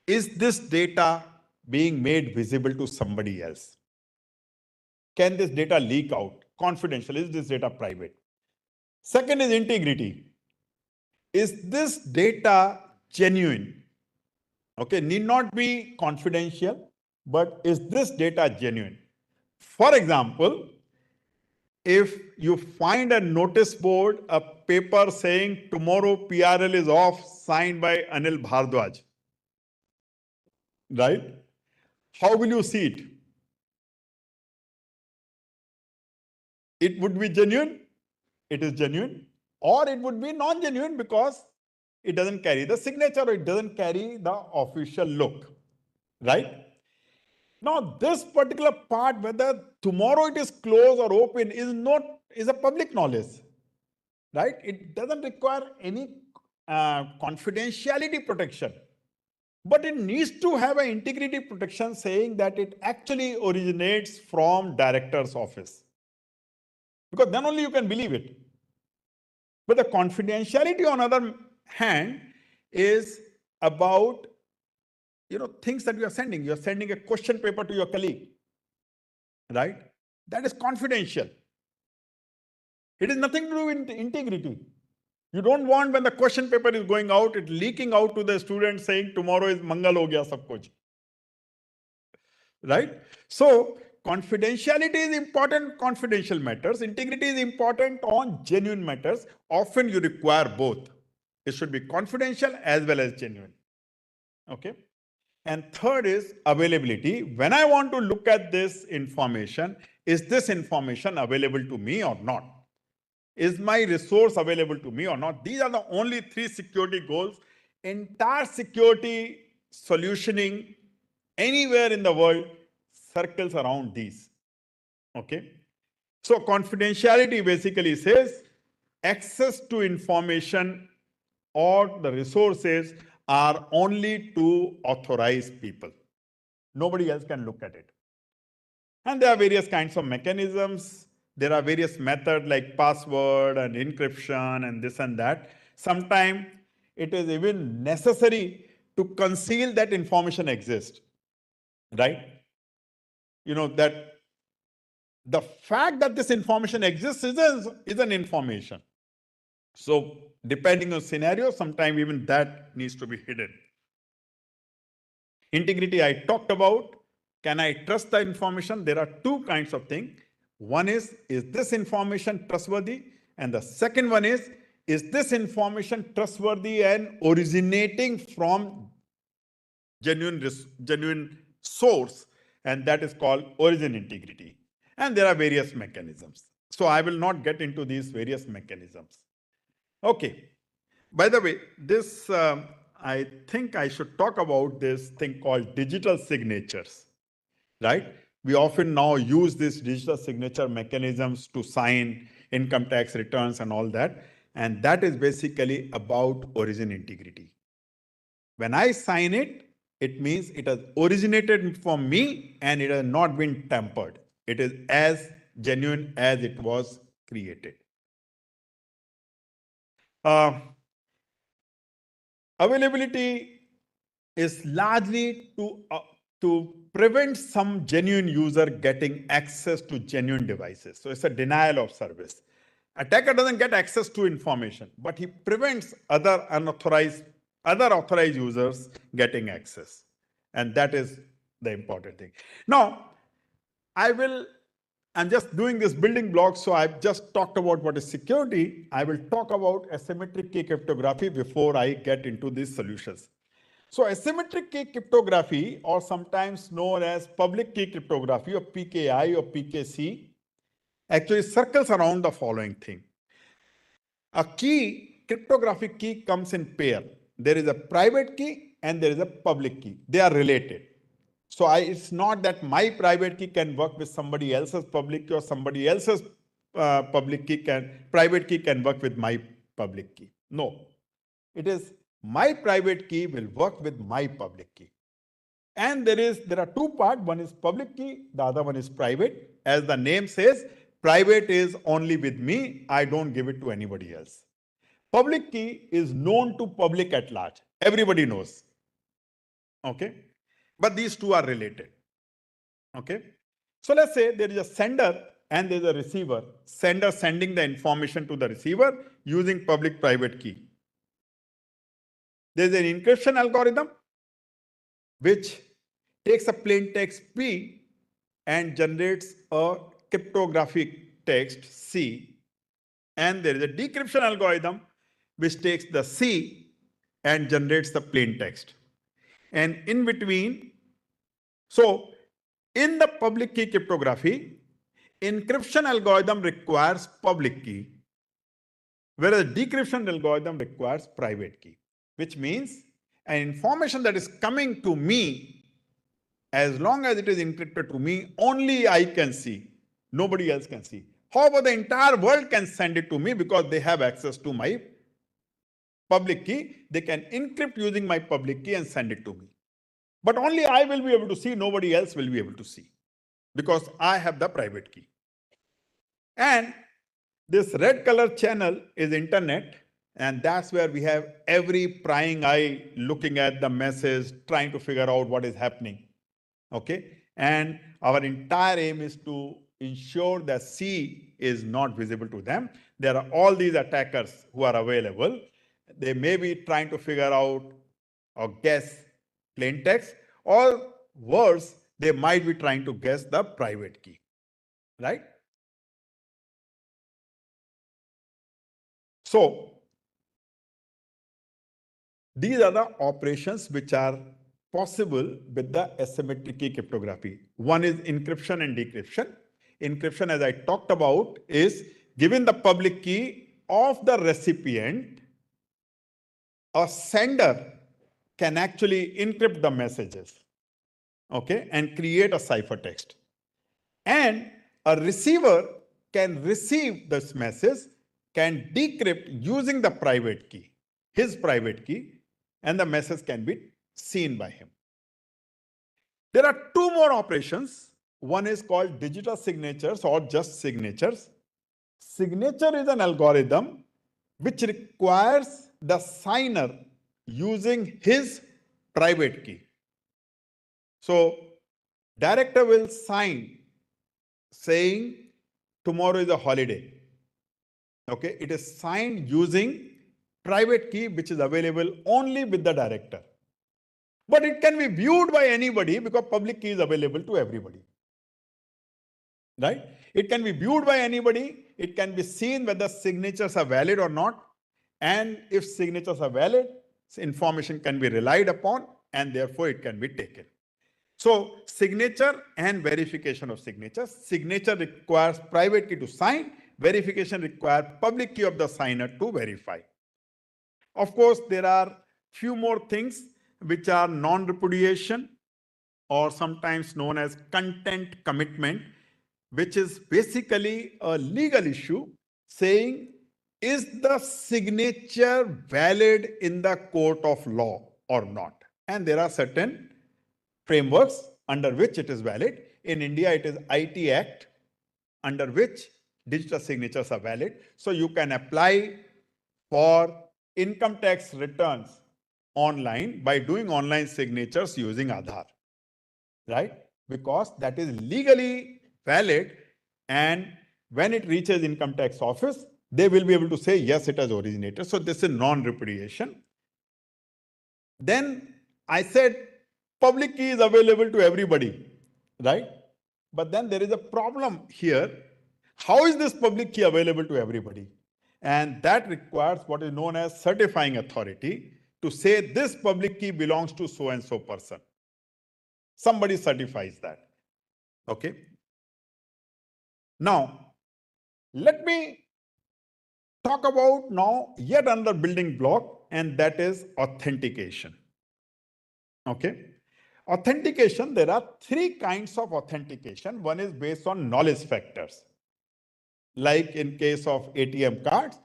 Is this data being made visible to somebody else? Can this data leak out? Confidential, is this data private? Second is integrity. Is this data genuine? Okay, need not be confidential, but is this data genuine? For example, if you find a notice board, a paper saying tomorrow PRL is off, signed by Anil Bhardwaj, right? How will you see it? It would be genuine, it is genuine, or it would be non-genuine because it doesn't carry the signature or it doesn't carry the official look, right? Now, this particular part, whether tomorrow it is closed or open, is a public knowledge, right? It doesn't require any confidentiality protection. But it needs to have an integrity protection saying that it actually originates from director's office. Because then only you can believe it. But the confidentiality on other hand is about things that you are sending. You are sending a question paper to your colleague, right? That is confidential. It is nothing to do with integrity. You don't want when the question paper is going out, it leaking out to the student saying tomorrow is Mangal ho gaya sab kuch. Right? So confidentiality is important, confidential matters. Integrity is important on genuine matters. Often you require both. It should be confidential as well as genuine. Okay. And third is availability. When I want to look at this information, is this information available to me or not? Is my resource available to me or not? These are the only three security goals. Entire security solutioning anywhere in the world circles around these. Okay. So confidentiality basically says access to information or the resources are only to authorized people. Nobody else can look at it. And there are various kinds of mechanisms. There are various methods like password and encryption and this and that. Sometimes it is even necessary to conceal that information exists, right? That the fact that this information exists is an information. So depending on scenario, sometimes even that needs to be hidden. Integrity I talked about. Can I trust the information? There are two kinds of things. One is this information trustworthy? And the second one is this information trustworthy and originating from genuine source? And that is called origin integrity. And there are various mechanisms. So I will not get into these various mechanisms. Okay. By the way, this I think I should talk about this thing called digital signatures, right? We often now use these digital signature mechanisms to sign income tax returns and all that. And that is basically about origin integrity. When I sign it, it means it has originated from me and it has not been tampered. It is as genuine as it was created. Availability is largely to prevent some genuine user getting access to genuine devices. So it's a denial of service. Attacker doesn't get access to information, but he prevents other authorized users getting access. And that is the important thing. Now, I'm just doing this building block, so I've just talked about what is security. I will talk about asymmetric key cryptography before I get into these solutions. So asymmetric key cryptography, or sometimes known as public key cryptography or PKI or PKC, actually circles around the following thing. A key, cryptographic key comes in pair. There is a private key and there is a public key. They are related. So it's not that my private key can work with somebody else's public key or somebody else's private key can work with my public key. No, it is my private key will work with my public key. And there are two parts. One is public key, the other one is private. As the name says, private is only with me. I don't give it to anybody else. Public key is known to public at large. Everybody knows. Okay. But these two are related. Okay. So let's say there is a sender and there is a receiver. Sender sending the information to the receiver using public-private key. There is an encryption algorithm which takes a plain text P and generates a cryptographic text C. And there is a decryption algorithm which takes the C and generates the plain text. And in between, so in the public key cryptography, encryption algorithm requires public key, whereas decryption algorithm requires private key, which means an information that is coming to me, as long as it is encrypted to me, only I can see. Nobody else can see. However, the entire world can send it to me because they have access to my public key, they can encrypt using my public key and send it to me. But only I will be able to see, nobody else will be able to see, because I have the private key. And this red color channel is internet, and that's where we have every prying eye looking at the message, trying to figure out what is happening. Okay, and our entire aim is to ensure that C is not visible to them. There are all these attackers who are available. They may be trying to figure out or guess plain text, or worse, they might be trying to guess the private key, right? So these are the operations which are possible with the asymmetric key cryptography. One is encryption and decryption. Encryption, as I talked about, is given the public key of the recipient, a sender can actually encrypt the messages, okay, and create a ciphertext. And a receiver can receive this message, can decrypt using the private key, his private key, and the message can be seen by him. There are two more operations. One is called digital signatures or just signatures. Signature is an algorithm which requires the signer using his private key. So director will sign saying tomorrow is a holiday. Okay, it is signed using private key which is available only with the director. But it can be viewed by anybody because public key is available to everybody. Right? It can be viewed by anybody. It can be seen whether signatures are valid or not. And if signatures are valid, information can be relied upon and therefore it can be taken. So signature and verification of signatures. Signature requires private key to sign. Verification requires public key of the signer to verify. Of course, there are few more things which are non-repudiation or sometimes known as content commitment, which is basically a legal issue saying, is the signature valid in the court of law or not? And there are certain frameworks under which it is valid. In India, it is IT Act, under which digital signatures are valid. So you can apply for income tax returns online by doing online signatures using Aadhaar, right? Because that is legally valid, and when it reaches income tax office, they will be able to say, yes, it has originated. So this is non-repudiation. Then I said public key is available to everybody, right? But then there is a problem here. How is this public key available to everybody? And that requires what is known as certifying authority to say this public key belongs to so and so person. Somebody certifies that. Okay. Now, let me talk about now yet another building block, and that is authentication. Okay. Authentication, there are three kinds of authentication. One is based on knowledge factors. Like in case of ATM cards,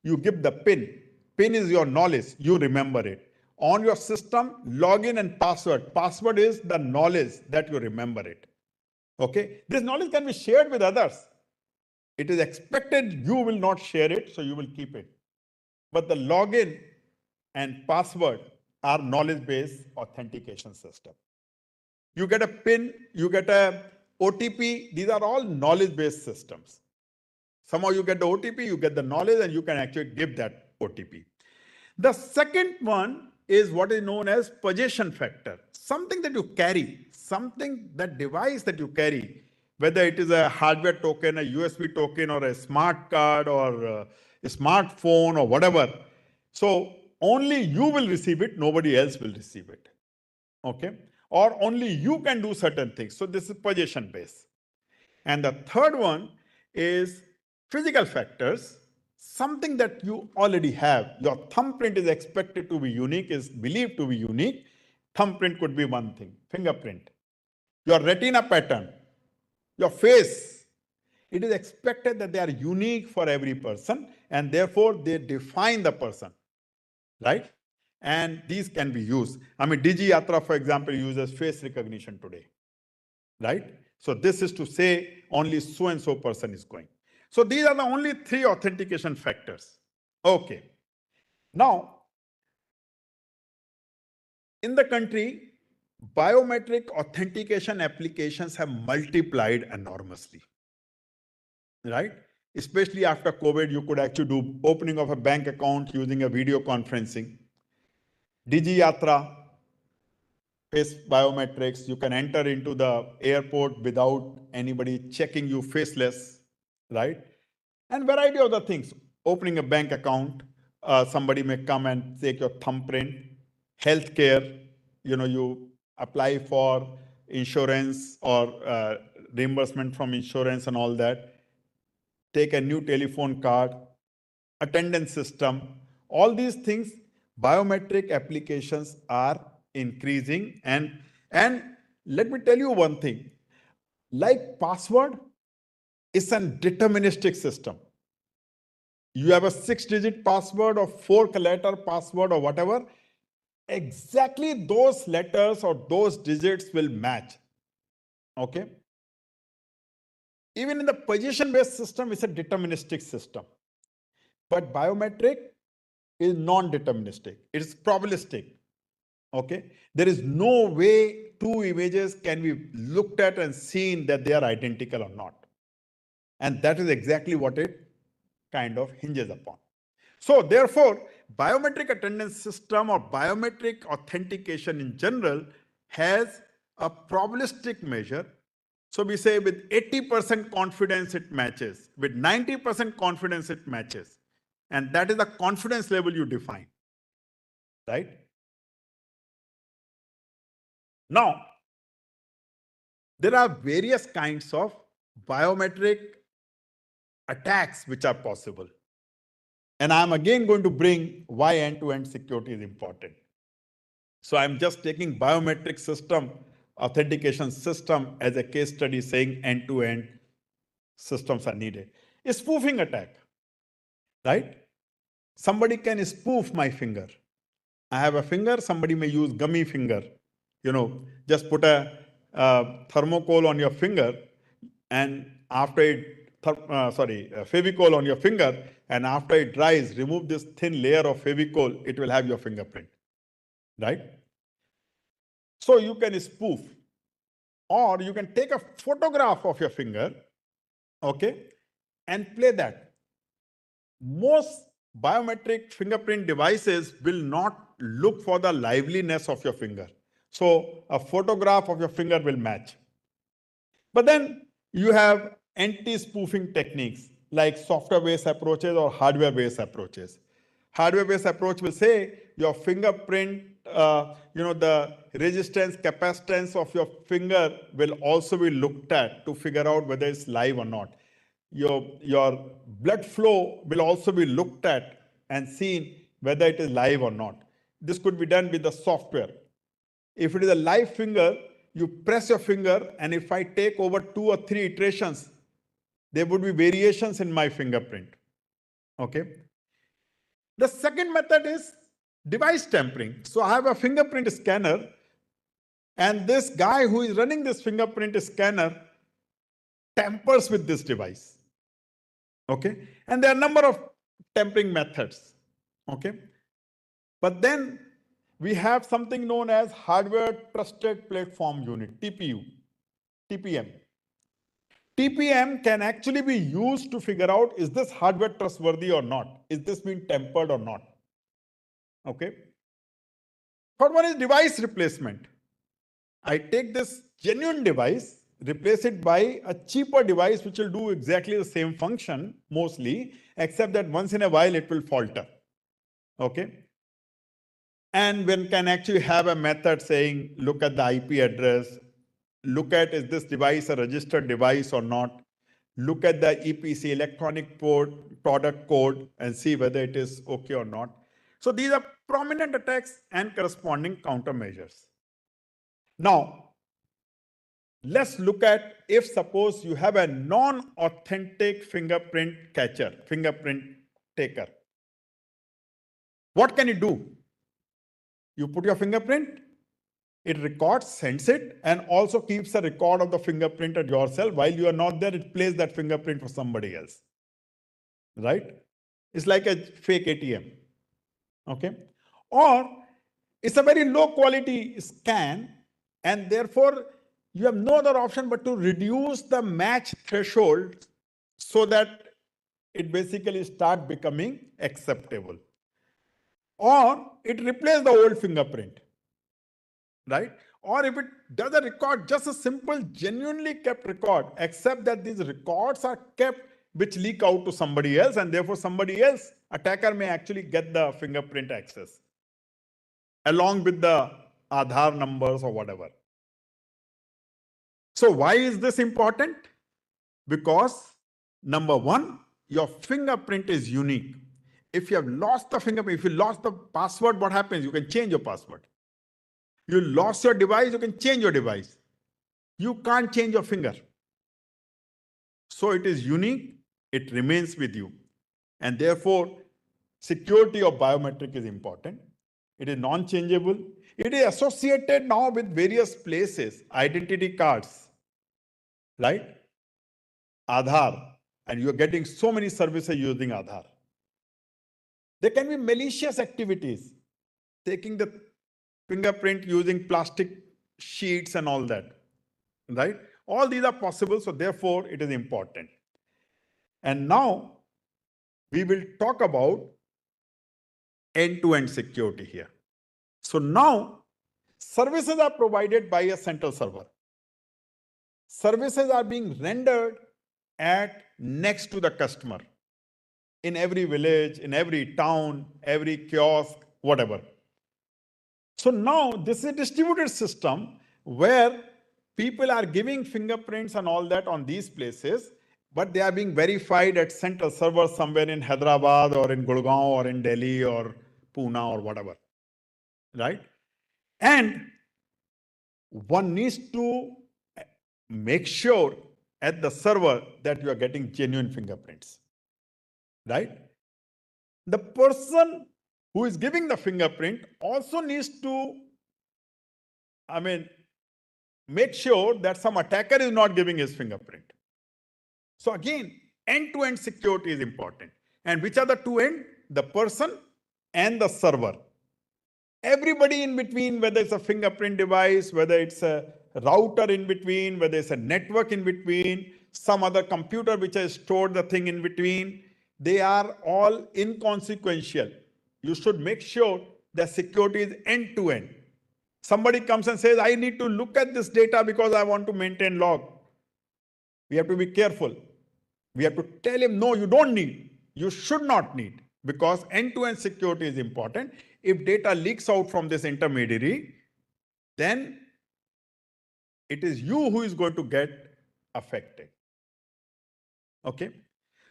you give the PIN. PIN is your knowledge, you remember it. On your system, login and password. Password is the knowledge that you remember it. Okay, this knowledge can be shared with others. It is expected you will not share it, so you will keep it. But the login and password are knowledge-based authentication system. You get a PIN, you get a OTP, these are all knowledge-based systems. Somehow you get the OTP, you get the knowledge, and you can actually give that OTP. The second one is what is known as possession factor. Something that you carry, something, that device that you carry, whether it is a hardware token, a USB token, or a smart card, or a smartphone, or whatever. So only you will receive it, nobody else will receive it. Okay? Or only you can do certain things. So this is possession based. And the third one is physical factors, something that you already have. Your thumbprint is expected to be unique, is believed to be unique. Thumbprint could be one thing, fingerprint. Your retina pattern, your face, it is expected that they are unique for every person, and therefore they define the person. right? And these can be used. I mean, DigiYatra, for example, uses face recognition today, right? So this is to say only so and so person is going. So these are the only 3 authentication factors. Okay. Now, in the country, biometric authentication applications have multiplied enormously, right? Especially after COVID, you could actually do opening of a bank account using a video conferencing. DigiYatra, face biometrics, you can enter into the airport without anybody checking you faceless, right? And variety of the things. Opening a bank account, somebody may come and take your thumbprint. Healthcare, you apply for insurance or reimbursement from insurance and all that. Take a new telephone card, attendance system, all these things, biometric applications are increasing. And let me tell you one thing, like password is a deterministic system. You have a 6-digit password or 4-letter password or whatever, exactly those letters or those digits will match. Okay. Even in the position-based system, it's a deterministic system. But biometric is non-deterministic. It's probabilistic. Okay. There is no way 2 images can be looked at and seen that they are identical or not. And that is exactly what it kind of hinges upon. So therefore, biometric attendance system or biometric authentication in general has a probabilistic measure. So we say with 80% confidence it matches, with 90% confidence it matches. And that is the confidence level you define, right? Now, there are various kinds of biometric attacks which are possible. And I'm again going to bring why end-to-end security is important. So I'm just taking biometric system, authentication system as a case study saying end-to-end systems are needed. A spoofing attack, right? Somebody can spoof my finger. I have a finger, somebody may use gummy finger. Just put a thermocol on your finger and after Fevicol on your finger, and after it dries, remove this thin layer of Fevicol, it will have your fingerprint, right? So you can spoof, or you can take a photograph of your finger, okay, and play that. Most biometric fingerprint devices will not look for the liveliness of your finger. So a photograph of your finger will match. But then you have anti-spoofing techniques like software-based approaches or hardware-based approaches. Hardware-based approach will say your fingerprint, the resistance, capacitance of your finger will also be looked at to figure out whether it's live or not. Your blood flow will also be looked at and seen whether it is live or not. This could be done with the software. If it is a live finger, you press your finger, and if I take over 2 or 3 iterations, there would be variations in my fingerprint. Okay. The second method is device tampering. So I have a fingerprint scanner, and this guy who is running this fingerprint scanner tampers with this device. Okay. And there are a number of tampering methods. Okay. But then we have something known as hardware trusted platform unit, TPU, TPM. TPM can actually be used to figure out, is this hardware trustworthy or not? Is this being tempered or not? Okay. Third one is device replacement. I take this genuine device, replace it by a cheaper device which will do exactly the same function mostly, except that once in a while it will falter. Okay. And one can actually have a method saying, look at the IP address, look at is this device a registered device or not, look at the EPC, electronic product code, and see whether it is okay or not. So these are prominent attacks and corresponding countermeasures. Now, let's look at if suppose you have a non-authentic fingerprint catcher, fingerprint taker. What can it do? You put your fingerprint, it records, sends it, and also keeps a record of the fingerprint at yourself. While you are not there, it plays that fingerprint for somebody else. Right? It's like a fake ATM. Okay? Or it's a very low quality scan, and therefore you have no other option but to reduce the match threshold so that it basically start becoming acceptable. Or it replaces the old fingerprint, right? Or if it does a record, just a simple, genuinely kept record, except that these records are kept which leak out to somebody else, and therefore somebody else, attacker may actually get the fingerprint access along with the Aadhaar numbers or whatever. So why is this important? Because number one, your fingerprint is unique. If you have lost the fingerprint, if you lost the password, what happens? You can change your password. You lost your device, you can change your device. You can't change your finger. So it is unique, it remains with you. And therefore, security of biometric is important. It is non-changeable. It is associated now with various places, identity cards, right? Aadhaar, and you're getting so many services using Aadhaar. There can be malicious activities, taking the fingerprint using plastic sheets and all that, right? All these are possible, so therefore it is important. And now we will talk about end-to-end security here. So now services are provided by a central server. Services are being rendered at next to the customer in every village, in every town, every kiosk, whatever. So now this is a distributed system where people are giving fingerprints and all that on these places, but they are being verified at central servers somewhere in Hyderabad or in Gurgaon or in Delhi or Pune or whatever, right? And one needs to make sure at the server that you are getting genuine fingerprints, right? The person who is giving the fingerprint also needs to, make sure that some attacker is not giving his fingerprint. So again, end-to-end security is important. And which are the two end? The person and the server. Everybody in between, whether it's a fingerprint device, whether it's a router in between, whether it's a network in between, some other computer which has stored the thing in between, they are all inconsequential. You should make sure that security is end-to-end. Somebody comes and says, I need to look at this data because I want to maintain log. We have to be careful. We have to tell him, no, you don't need. You should not need, because end-to-end security is important. If data leaks out from this intermediary, then it is you who is going to get affected. Okay.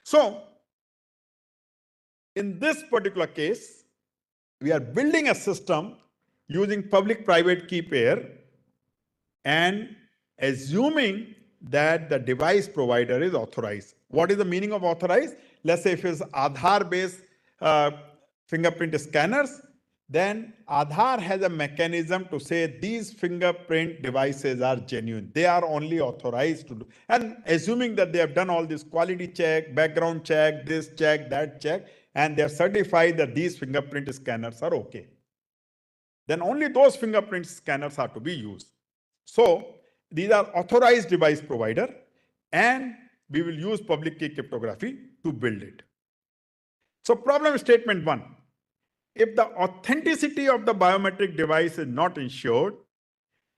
So in this particular case, we are building a system using public-private key pair and assuming that the device provider is authorized. What is the meaning of authorized? Let's say if it's Aadhaar-based fingerprint scanners, then Aadhaar has a mechanism to say these fingerprint devices are genuine. They are only authorized to do. And assuming that they have done all this quality check, background check, this check, that check, and they are certified that these fingerprint scanners are okay, then only those fingerprint scanners are to be used. So these are authorized device provider, and we will use public key cryptography to build it. So problem statement 1. If the authenticity of the biometric device is not ensured,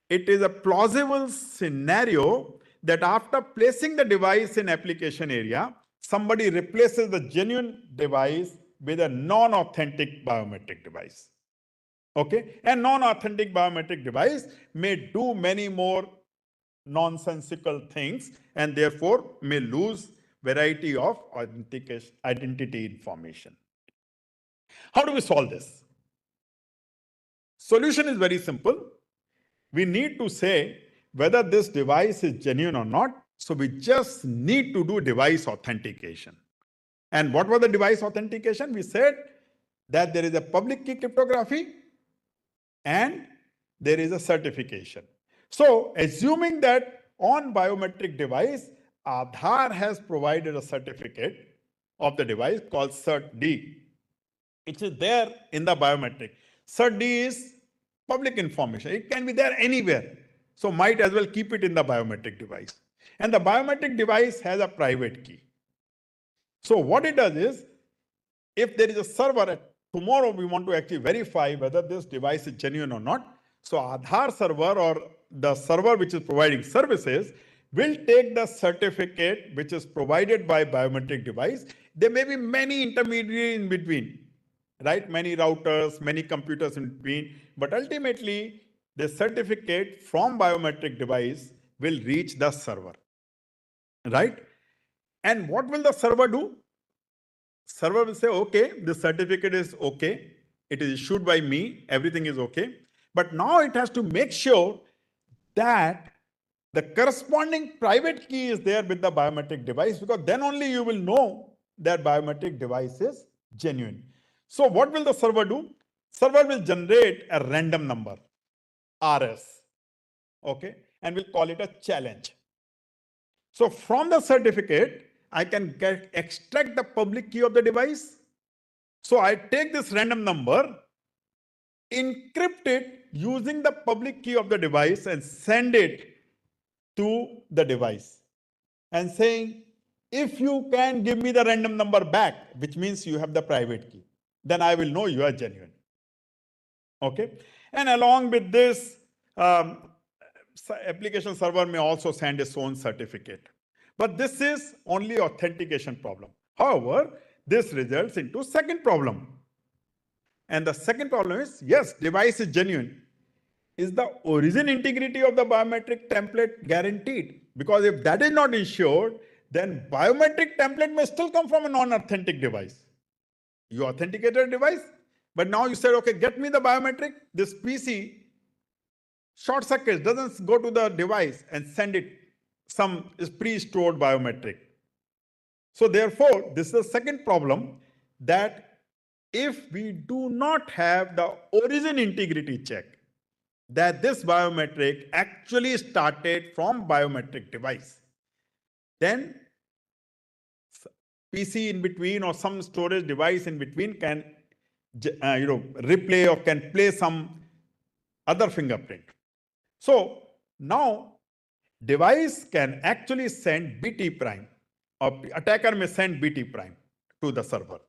it is a plausible scenario that after placing the device in application area, somebody replaces the genuine device with a non-authentic biometric device. Okay, and non-authentic biometric device may do many more nonsensical things and therefore may lose variety of identity information. How do we solve this? Solution is very simple. We need to say whether this device is genuine or not. So we just need to do device authentication. And what was the device authentication? We said that there is a public key cryptography and there is a certification. So assuming that on biometric device, Aadhaar has provided a certificate of the device called Cert D. It is there in the biometric. Cert D is public information. It can be there anywhere. So might as well keep it in the biometric device. And the biometric device has a private key. So what it does is, if there is a server, tomorrow we want to actually verify whether this device is genuine or not. So Aadhaar server or the server which is providing services will take the certificate which is provided by biometric device. There may be many intermediaries in between, right? Many routers, many computers in between, but ultimately the certificate from biometric device will reach the server, right? And what will the server do? Server will say, okay, the certificate is okay. It is issued by me. Everything is okay. But now it has to make sure that the corresponding private key is there with the biometric device, because then only you will know that biometric device is genuine. So what will the server do? Server will generate a random number, RS, okay, and we'll call it a challenge. So from the certificate, I can extract the public key of the device. So I take this random number, encrypt it using the public key of the device and send it to the device and saying, if you can give me the random number back, which means you have the private key, then I will know you are genuine. Okay. And along with this, application server may also send its own certificate. But this is only authentication problem. However, this results into second problem. And the second problem is, yes, device is genuine. Is the origin integrity of the biometric template guaranteed? Because if that is not ensured, then biometric template may still come from a non-authentic device. You authenticated a device, but now you said, okay, get me the biometric. This PC short circuit doesn't go to the device and send it some pre-stored biometric. So therefore, this is the second problem, that if we do not have the origin integrity check, that this biometric actually started from biometric device, then PC in between or some storage device in between can replay or can play some other fingerprint. So now device can actually send BT prime, or attacker may send BT prime to the server.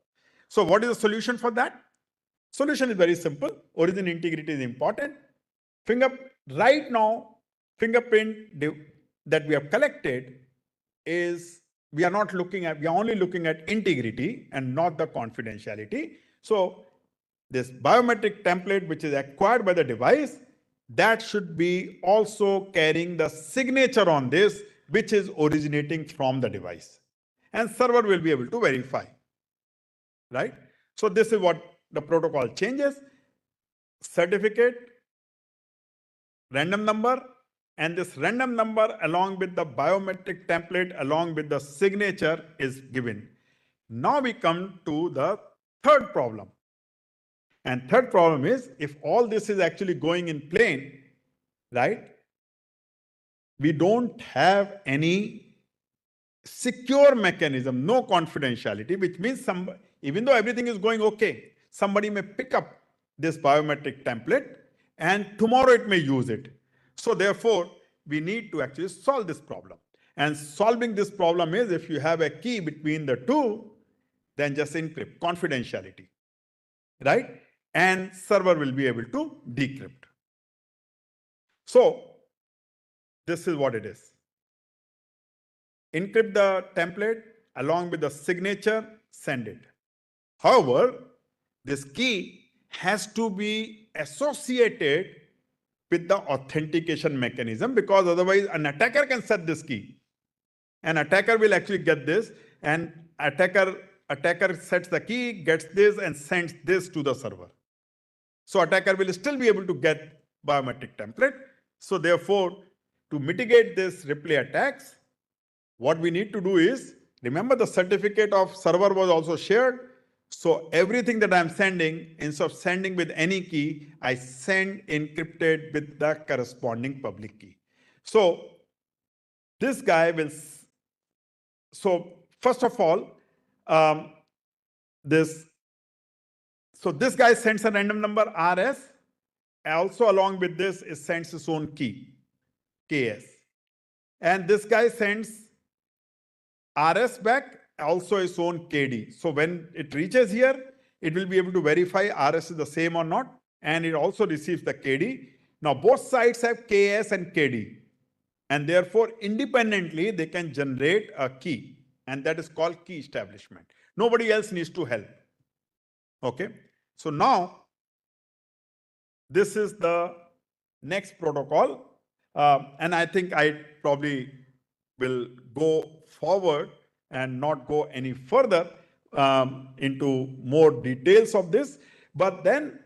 So what is the solution for that? Solution is very simple. Origin integrity is important. Right now, fingerprint that we have collected is, we are only looking at integrity and not the confidentiality. So this biometric template which is acquired by the device, that should be also carrying the signature on this, which is originating from the device. And server will be able to verify, right? So this is what the protocol changes. Certificate, random number, and this random number along with the biometric template along with the signature is given. Now we come to the third problem. And third problem is, if all this is actually going in plain, right? We don't have any secure mechanism, no confidentiality, which means even though everything is going okay, somebody may pick up this biometric template and tomorrow it may use it. So therefore, we need to actually solve this problem. And solving this problem is, if you have a key between the two, then just encrypt, confidentiality, right? And server will be able to decrypt. So this is what it is. Encrypt the template along with the signature, send it. However, this key has to be associated with the authentication mechanism, because otherwise an attacker can set this key. An attacker will actually get this, and attacker sets the key, gets this and sends this to the server. So attacker will still be able to get biometric template. So therefore, to mitigate this replay attacks, what we need to do is, remember the certificate of server was also shared. So everything that I'm sending, instead of sending with any key, I send encrypted with the corresponding public key. So this guy will, so first of all, this guy sends a random number RS. Also along with this, it sends its own key, KS. And this guy sends RS back, also its own KD. So when it reaches here, it will be able to verify RS is the same or not, and it also receives the KD. Now both sides have KS and KD, and therefore independently they can generate a key, and that is called key establishment. Nobody else needs to help. Okay, so now this is the next protocol, and I think I probably will go forward and not go any further into more details of this. But then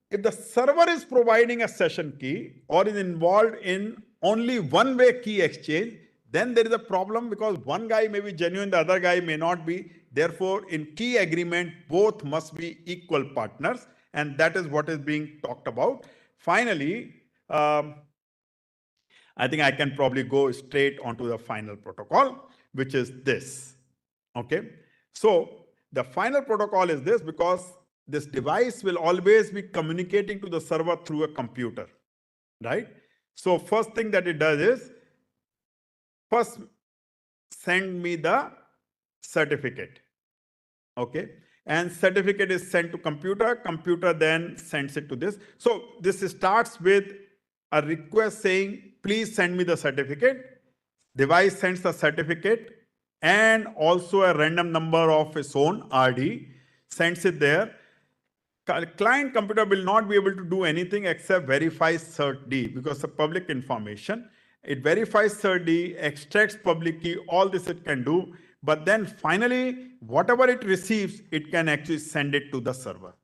if the server is providing a session key or is involved in only one-way key exchange, then there is a problem, because one guy may be genuine, the other guy may not be. Therefore, in key agreement, both must be equal partners, and that is what is being talked about. Finally, I think I can probably go straight onto the final protocol, which is this. Okay. So the final protocol is this, because this device will always be communicating to the server through a computer, right? So first thing that it does is first send me the certificate. Okay. And certificate is sent to computer. Computer then sends it to this. So this starts with a request saying, please send me the certificate. Device sends the certificate and also a random number of its own RD, sends it there. Client computer will not be able to do anything except verify cert D, because the public information. It verifies cert D, extracts public key, all this it can do. But then finally, whatever it receives, it can actually send it to the server.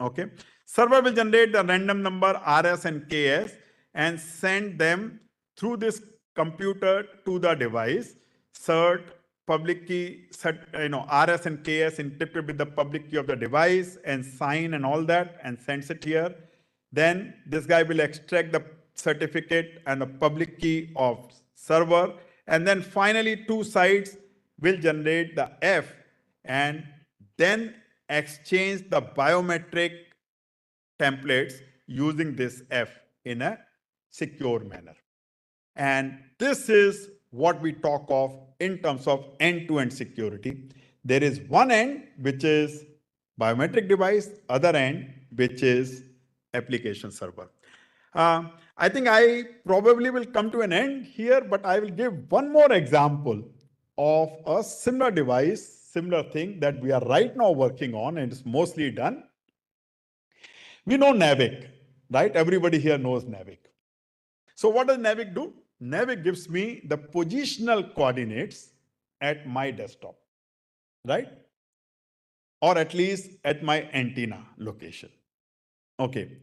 Okay. Server will generate the random number RS and KS and send them through this computer to the device. Cert, public key, RS and KS encrypted with the public key of the device and sign and all that, and sends it here. Then this guy will extract the certificate and the public key of server. And then finally, two sides will generate the F and then exchange the biometric templates using this F in a secure manner. And this is what we talk of in terms of end-to-end security. There is one end which is biometric device, other end which is application server. I think I probably will come to an end here, but I will give one more example of a similar device, similar thing that we are right now working on, and it's mostly done. We know NAVIC, right? Everybody here knows NAVIC. So what does NAVIC do? NAVIC gives me the positional coordinates at my desktop, right? Or at least at my antenna location. Okay.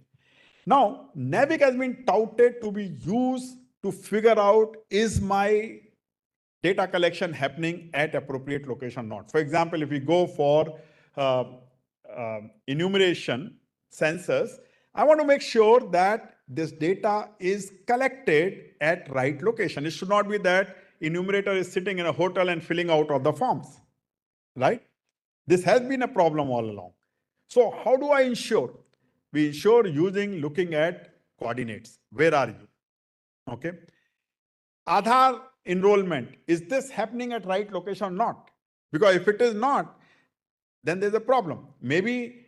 Now, NAVIC has been touted to be used to figure out, is my data collection happening at appropriate location or not. For example, if we go for enumeration sensors, I want to make sure that this data is collected at right location. It should not be that enumerator is sitting in a hotel and filling out all the forms, right? This has been a problem all along. So how do I ensure? We ensure using looking at coordinates. Where are you? Okay. Aadhaar enrollment, is this happening at right location or not? Because if it is not, then there's a problem. Maybe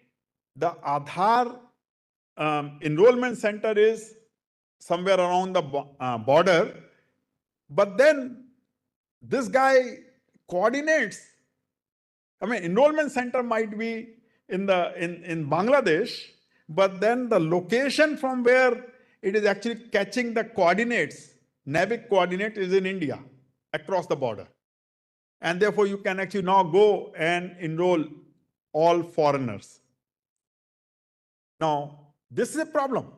the Aadhaar enrollment center is somewhere around the border, but then this guy coordinates. I mean, enrollment center might be in Bangladesh, but then the location from where it is actually catching the coordinates, NAVIC coordinate, is in India, across the border. And therefore, you can actually now go and enroll all foreigners. Now, this is a problem.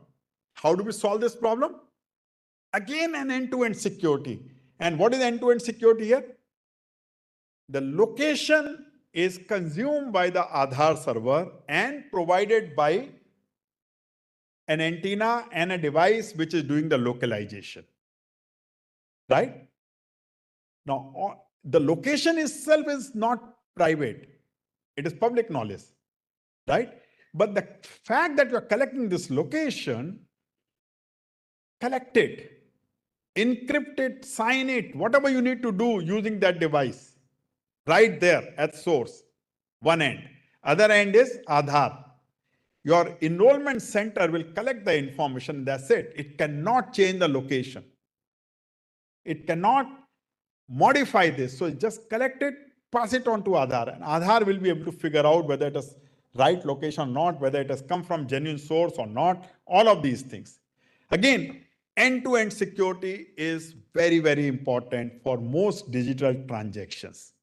How do we solve this problem? Again, an end-to-end security. And what is end-to-end security here? The location is consumed by the Aadhaar server and provided by an antenna and a device which is doing the localization. Right? Now, the location itself is not private. It is public knowledge. Right? But the fact that you are collecting this location, collect it, encrypt it, sign it, whatever you need to do using that device, right there at source, one end. Other end is Aadhaar. Your enrollment center will collect the information, that's it. It cannot change the location. It cannot modify this. So just collect it, pass it on to Aadhaar, and Aadhaar will be able to figure out whether it is right location or not, whether it has come from genuine source or not, all of these things. Again, end-to-end security is very, very important for most digital transactions.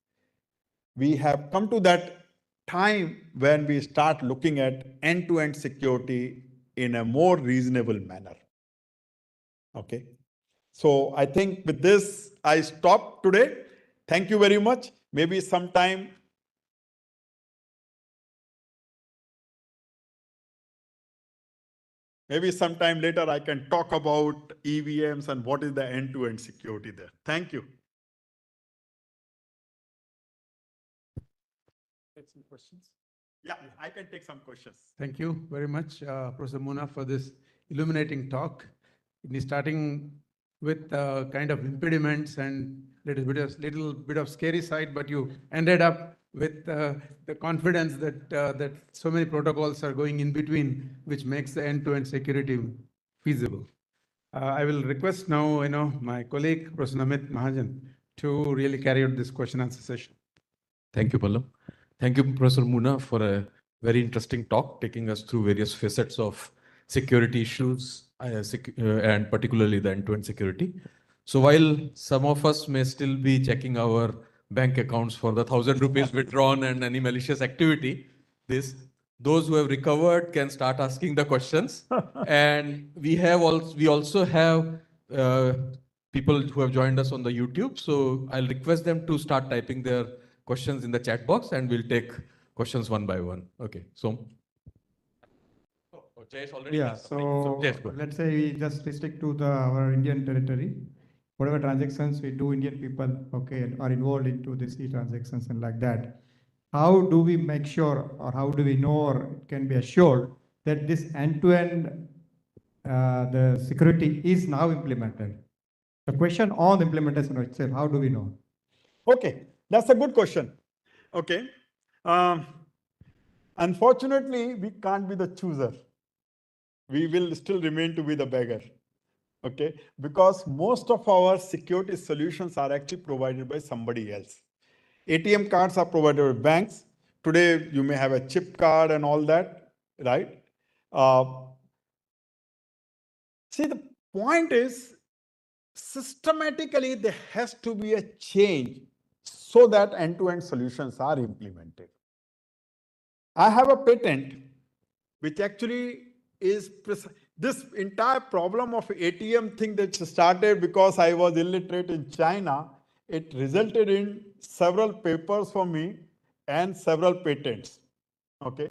We have come to that time when we start looking at end-to-end security in a more reasonable manner. Okay. So I think with this, I stop today. Thank you very much. Maybe sometime later I can talk about EVMs and what is the end-to-end security there. Thank you. Take some questions. Yeah, I can take some questions. Thank you very much, Professor Moona, for this illuminating talk. Starting with kind of impediments and little bit of scary side, but you ended up with the confidence that so many protocols are going in between, which makes the end-to-end security feasible. I will request now, my colleague, Professor Namit Mahajan, to really carry out this question answer session. Thank you, Pallam. Thank you, Professor Moona, for a very interesting talk, taking us through various facets of security issues, and particularly the end-to-end security. So while some of us may still be checking our bank accounts for the 1,000 rupees withdrawn and any malicious activity, those who have recovered can start asking the questions. And we also have people who have joined us on the YouTube. So I'll request them to start typing their questions in the chat box, and we'll take questions one by one. Okay, so. Jayesh already. Yeah, so let's say we just restrict to our Indian territory. Whatever transactions we do, Indian people, okay, are involved into these e-transactions and like that. How do we make sure, or how do we know, or it can be assured that this end-to-end the security is now implemented? The question on the implementation itself, how do we know? Okay, that's a good question. Okay. Unfortunately, we can't be the chooser. We will still remain to be the beggar. Okay, because most of our security solutions are actually provided by somebody else. ATM cards are provided by banks. Today, you may have a chip card and all that, right? See, the point is, systematically, there has to be a change so that end-to-end solutions are implemented. I have a patent which actually is this entire problem of ATM thing that started because I was illiterate in China. It resulted in several papers for me and several patents. Okay.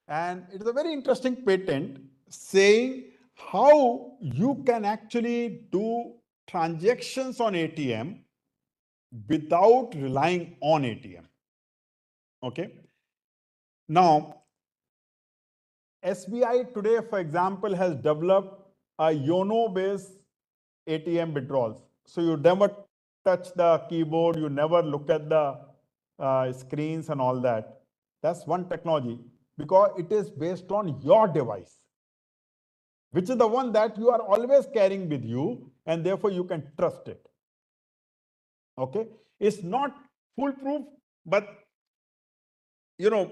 And it is a very interesting patent saying how you can actually do transactions on ATM without relying on ATM. Okay. Now, SBI today, for example, has developed a YONO-based ATM withdrawals. So you never touch the keyboard, you never look at the screens and all that. That's one technology because it is based on your device, which is the one that you are always carrying with you, and therefore you can trust it. Okay, it's not foolproof, but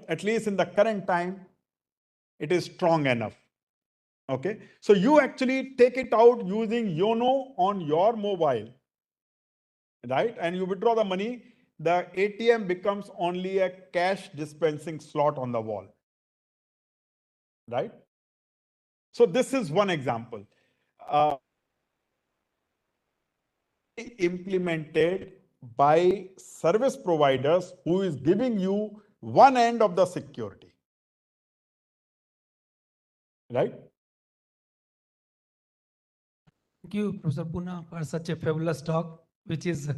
at least in the current time, it is strong enough. Okay, so you actually take it out using YONO on your mobile, right? And you withdraw the money, the ATM becomes only a cash dispensing slot on the wall, right? So this is one example. Implemented by service providers who is giving you one end of the security. Right? Thank you, Professor Moona, for such a fabulous talk, which is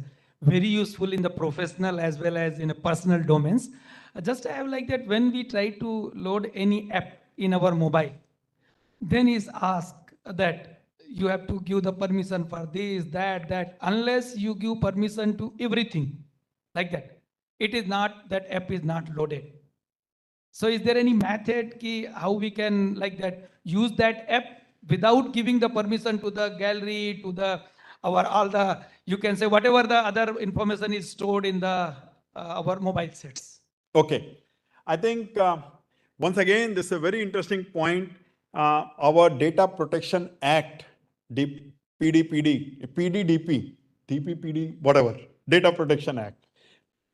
very useful in the professional as well as in a personal domains. Just I have like that when we try to load any app in our mobile, then is asked that you have to give the permission for this, that, unless you give permission to everything like that, it is not, that app is not loaded. So is there any method ki how we can like that use that app without giving the permission to the gallery, to the our all the, you can say whatever the other information is stored in the our mobile sets? Okay. I think once again, this is a very interesting point. Our Data Protection Act, PDPD, PDDP, DPPD, whatever, Data Protection Act,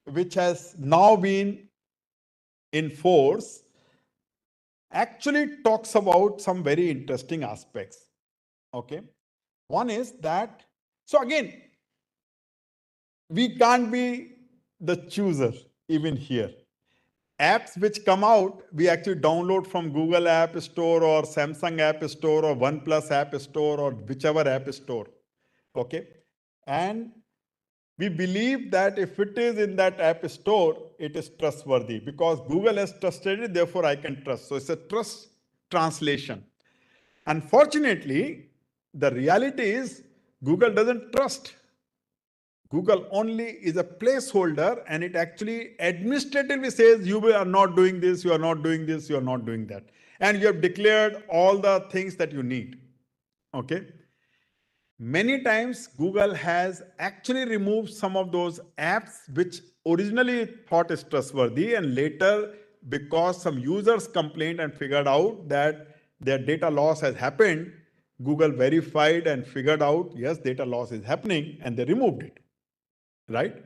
which has now been in force, actually talks about some very interesting aspects. Okay. One is that, so again, we can't be the chooser even here. Apps which come out, we actually download from Google App Store or Samsung App Store or OnePlus App Store or whichever app store. Okay. And we believe that if it is in that app store, it is trustworthy because Google has trusted it, therefore I can trust. So it's a trust translation. Unfortunately, the reality is Google doesn't trust. Google only is a placeholder and it actually administratively says you are not doing this, you are not doing this, you are not doing that. And you have declared all the things that you need. Okay. Many times Google has actually removed some of those apps which originally thought is trustworthy, and later because some users complained and figured out that their data loss has happened, Google verified and figured out, yes, data loss is happening, and they removed it. Right?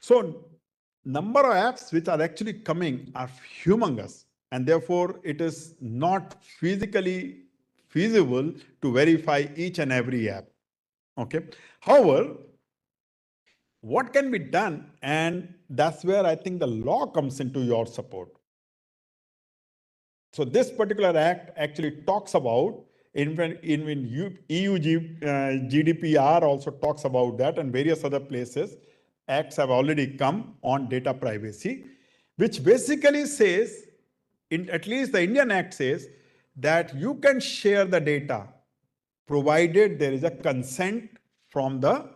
So number of apps which are actually coming are humongous, and therefore it is not physically feasible to verify each and every app. Okay. However, what can be done, and that's where I think the law comes into your support. So this particular act actually talks about, EU GDPR also talks about that, and various other places, acts have already come on data privacy, which basically says, at least the Indian Act says, that you can share the data provided there is a consent from the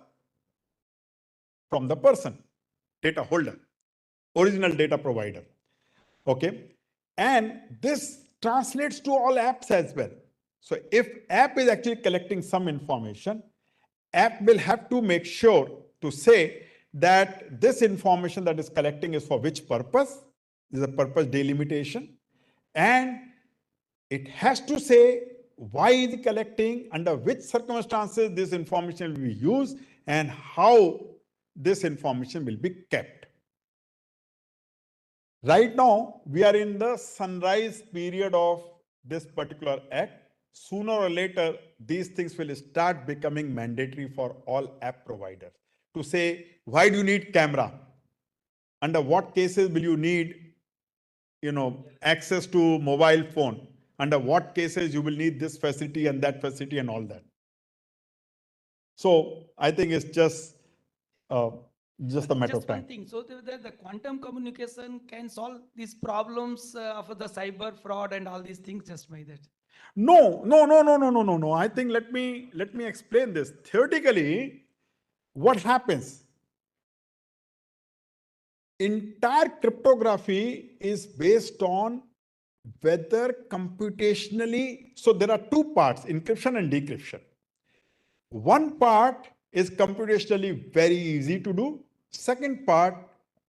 person, data holder, original data provider. Okay. And this translates to all apps as well. So if app is actually collecting some information, app will have to make sure to say that this information that is collecting is for which purpose. This is a purpose delimitation. And it has to say why is it collecting, under which circumstances this information will be used, and how this information will be kept. Right now, we are in the sunrise period of this particular act. Sooner or later, these things will start becoming mandatory for all app providers to say, why do you need camera? Under what cases will you need, access to mobile phone? Under what cases you will need this facility and that facility and all that. So I think it's just a matter of time. One thing, so the quantum communication can solve these problems of the cyber fraud and all these things just by that? No. I think let me explain this. Theoretically, what happens? Entire cryptography is based on whether computationally, so there are two parts, encryption and decryption. One part is computationally very easy to do. Second part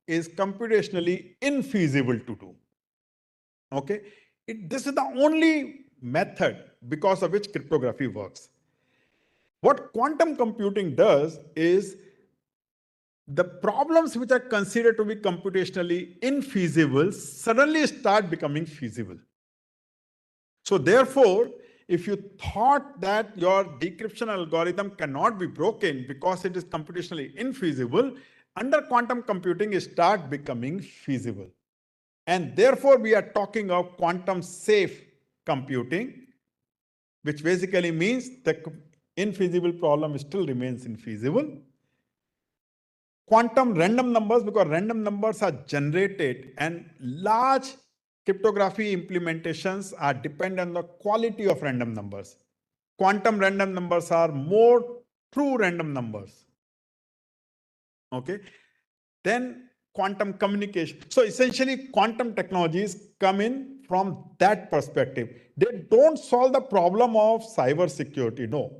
is computationally infeasible to do. Okay. This is the only method because of which cryptography works. What quantum computing does is the problems which are considered to be computationally infeasible suddenly start becoming feasible. So therefore, if you thought that your decryption algorithm cannot be broken because it is computationally infeasible, under quantum computing it start becoming feasible. And therefore, we are talking of quantum safe computing, which basically means the infeasible problem still remains infeasible. Quantum random numbers, because random numbers are generated and large cryptography implementations are dependent on the quality of random numbers. Quantum random numbers are more true random numbers. Okay. Then quantum communication. So essentially, quantum technologies come in from that perspective. They don't solve the problem of cyber security. No,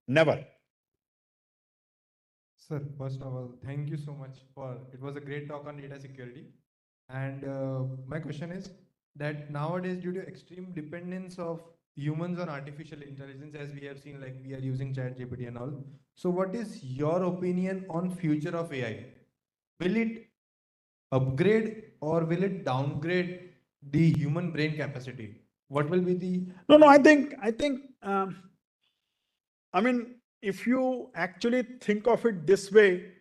never. Sir, first of all, thank you so much for it was a great talk on data security. And my question is that nowadays, due to extreme dependence of humans on artificial intelligence, as we have seen, like we are using ChatGPT and all. So, what is your opinion on future of AI? Will it upgrade or will it downgrade the human brain capacity? What will be the No. I mean, if you actually think of it this way,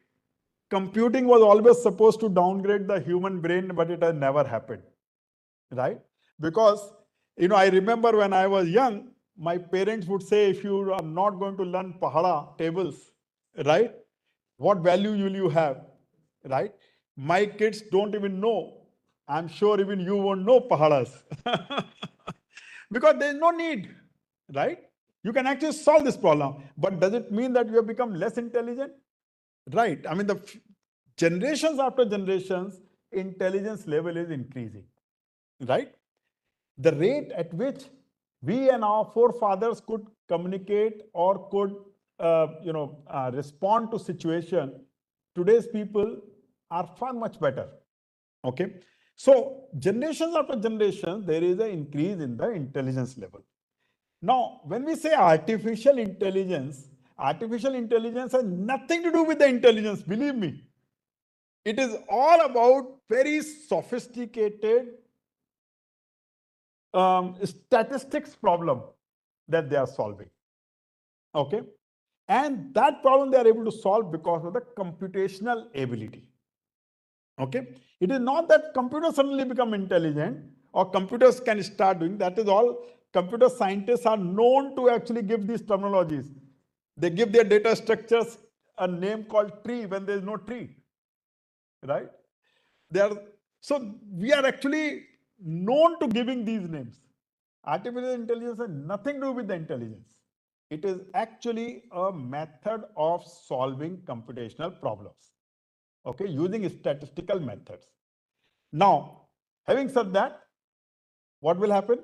computing was always supposed to downgrade the human brain, but it has never happened, right? Because, I remember when I was young, my parents would say, if you are not going to learn Pahada tables, right? What value will you have, right? My kids don't even know. I'm sure even you won't know Pahadas. Because there's no need, right? You can actually solve this problem. But does it mean that you have become less intelligent? Right. I mean, the generations after generations, intelligence level is increasing, right? The rate at which we and our forefathers could communicate or could, respond to situation, today's people are far much better. Okay. So generations after generations, there is an increase in the intelligence level. Now, when we say artificial intelligence has nothing to do with the intelligence, believe me. It is all about very sophisticated statistics problem that they are solving. Okay. And that problem they are able to solve because of the computational ability. Okay. It is not that computers suddenly become intelligent or computers can start doing that. Is all computer scientists are known to actually give these terminologies. They give their data structures a name called tree when there is no tree, right? So we are actually known to giving these names. Artificial intelligence has nothing to do with the intelligence. It is actually a method of solving computational problems, okay, using statistical methods. Now, having said that, what will happen?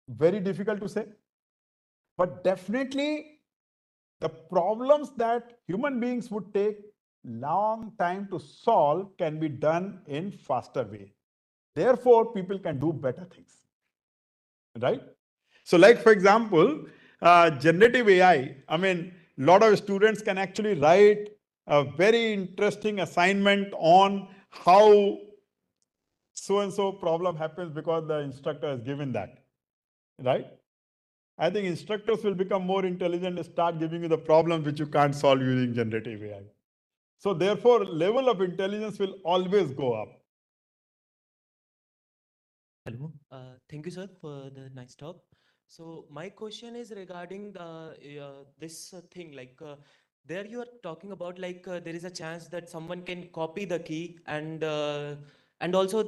Very difficult to say. But definitely, the problems that human beings would take long time to solve can be done in faster way. Therefore, people can do better things, right? So like, for example, generative AI, I mean, a lot of students can actually write a very interesting assignment on how so-and-so problem happens because the instructor has given that, right? I think instructors will become more intelligent and start giving you the problems which you can't solve using generative AI. So therefore, level of intelligence will always go up. Hello. Thank you, sir, for the nice talk. So my question is regarding the this thing there you are talking about there is a chance that someone can copy the key and also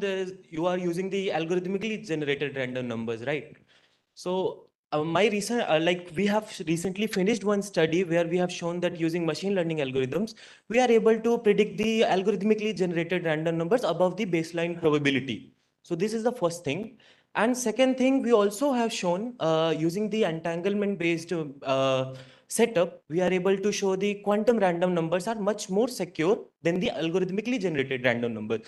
you are using the algorithmically generated random numbers, right? So my recent we have recently finished one study where we have shown that using machine learning algorithms we are able to predict the algorithmically generated random numbers above the baseline probability. So this is the first thing. And second thing, we also have shown using the entanglement based setup, we are able to show the quantum random numbers are much more secure than the algorithmically generated random numbers.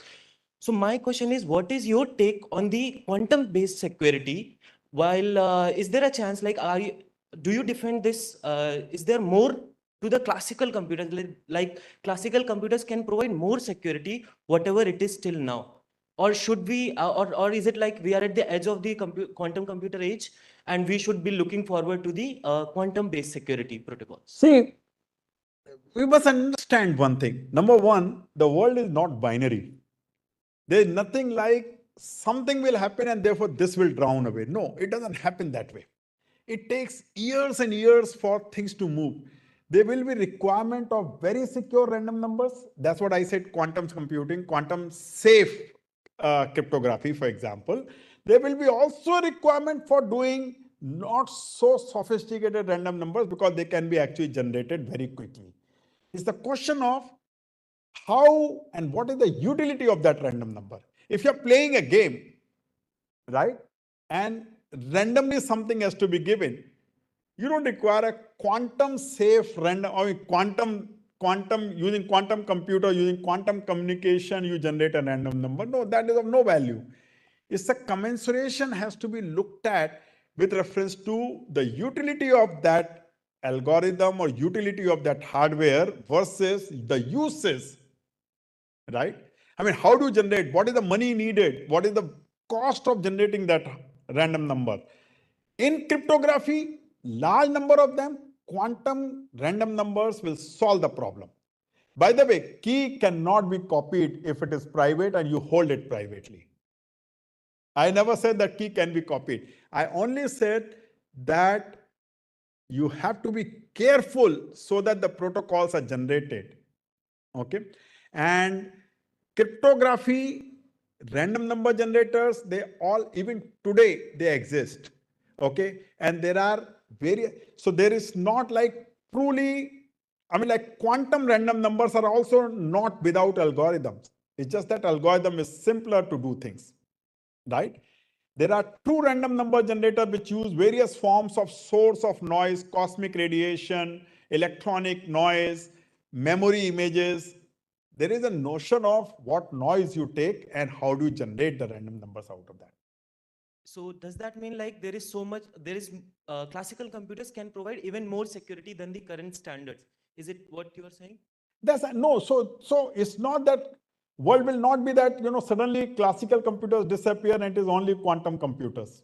So my question is, what is your take on the quantum based security? While is there a chance do you defend this? Is there more to the classical computers? Like classical computers can provide more security, whatever it is till now. or should we, or is it like we are at the edge of the quantum computer age and we should be looking forward to the quantum-based security protocols? See, we must understand one thing. Number one, the world is not binary. There is nothing like something will happen and therefore this will drown away. No, it doesn't happen that way. It takes years and years for things to move. There will be requirement of very secure random numbers. That's what I said, quantum computing, quantum safe cryptography, for example. There will be also requirement for doing not so sophisticated random numbers because they can be actually generated very quickly. It's the question of how and what is the utility of that random number. If you're playing a game, right, and randomly something has to be given, you don't require a quantum safe random or quantum using quantum computer, using quantum communication, you generate a random number. No, that is of no value. It's a commensuration has to be looked at with reference to the utility of that algorithm or utility of that hardware versus the uses, right? I mean, how do you generate? What is the money needed? What is the cost of generating that random number? In cryptography, large number of them, quantum random numbers will solve the problem. By the way, key cannot be copied if it is private and you hold it privately. I never said that key can be copied. I only said that you have to be careful so that the protocols are generated. Okay. And cryptography, random number generators, they all, even today, they exist. Okay. And there are various, so there is not like truly, I mean, like quantum random numbers are also not without algorithms. It's just that algorithm is simpler to do things, right? There are true random number generators which use various forms of source of noise, cosmic radiation, electronic noise, memory images. There is a notion of what noise you take and how do you generate the random numbers out of that. So does that mean like there is so much, classical computers can provide even more security than the current standards? Is it what you are saying? No, so it's not that world will not be that, suddenly classical computers disappear and it is only quantum computers.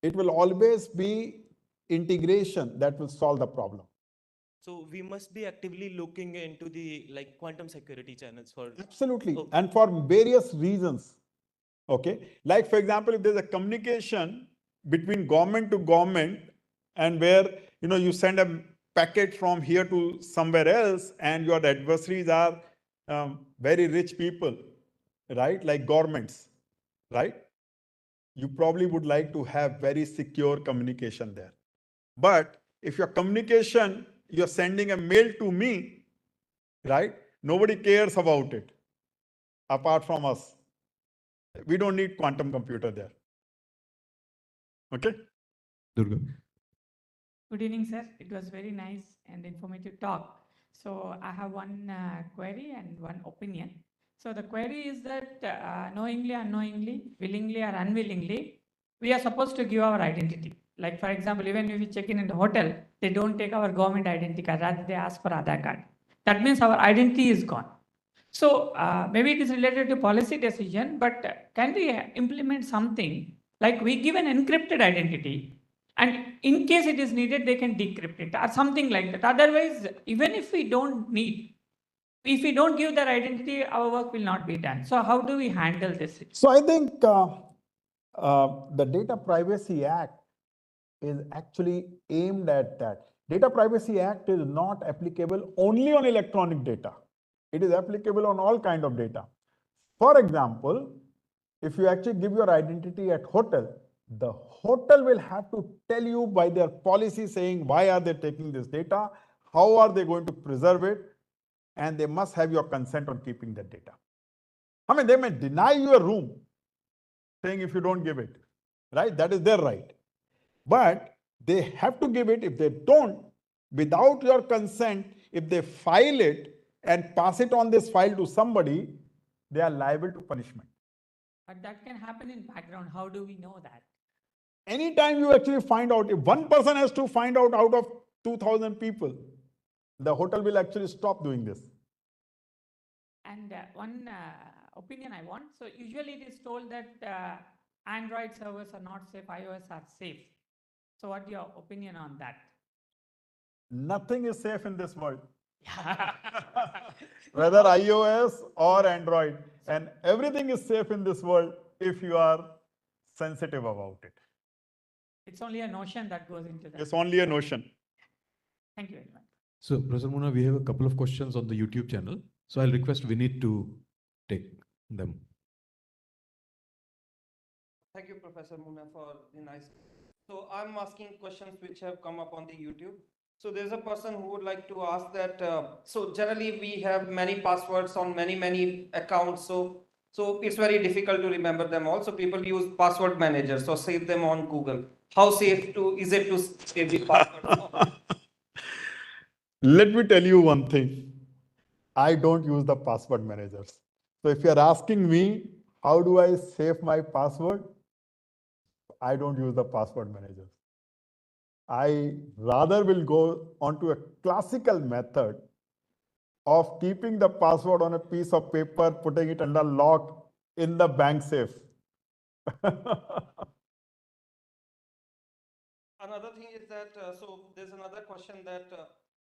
It will always be integration that will solve the problem. So we must be actively looking into the like quantum security channels for. Absolutely. Okay. And for various reasons. Okay. Like for example, if there's a communication between government to government and where, you send a packet from here to somewhere else and your adversaries are very rich people, right? Like governments, right? You probably would like to have very secure communication there. But if your communication, you're sending a mail to me, right? Nobody cares about it apart from us. We don't need quantum computer there. Okay? Durga. Good evening, sir. It was very nice and informative talk. So I have one query and one opinion. So the query is that knowingly, unknowingly, willingly or unwillingly, we are supposed to give our identity. Like for example, even if we check in the hotel, they don't take our government identity card, rather they ask for Aadhaar card. That means our identity is gone. So maybe it is related to policy decision, but can we implement something like we give an encrypted identity and in case it is needed, they can decrypt it or something like that. Otherwise, even if we don't need, if we don't give their identity, our work will not be done. So how do we handle this? So I think the Data Privacy Act is actually aimed at that. Data Privacy Act is not applicable only on electronic data. It is applicable on all kind of data. For example, if you actually give your identity at hotel, the hotel will have to tell you by their policy saying why are they taking this data, how are they going to preserve it, and they must have your consent on keeping that data. I mean, they may deny you a room saying if you don't give it, right? That is their right. But they have to give it. If they don't, without your consent, if they file it and pass it on this file to somebody, they are liable to punishment. But that can happen in background. How do we know that? Anytime you actually find out, if one person has to find out of 2,000 people, the hotel will actually stop doing this. And one opinion I want. So usually it is told that Android servers are not safe, iOS are safe. So what's your opinion on that? Nothing is safe in this world. Whether iOS or Android, and everything is safe in this world if you are sensitive about it. It's only a notion that goes into that. It's only a notion. Thank you very much. So, Professor Moona, we have a couple of questions on the YouTube channel. So I'll request Vineet to take them. Thank you, Professor Moona, for the nice. So I'm asking questions which have come up on the YouTube. So there's a person who would like to ask that. So generally we have many passwords on many accounts. So it's very difficult to remember them all. So people use password managers. So save them on Google. How safe is it to save the password? Let me tell you one thing. I don't use the password managers. So if you're asking me, how do I save my password? I don't use the password managers. I rather will go onto a classical method of keeping the password on a piece of paper, putting it under lock in the bank safe. Another thing is that, so there's another question that,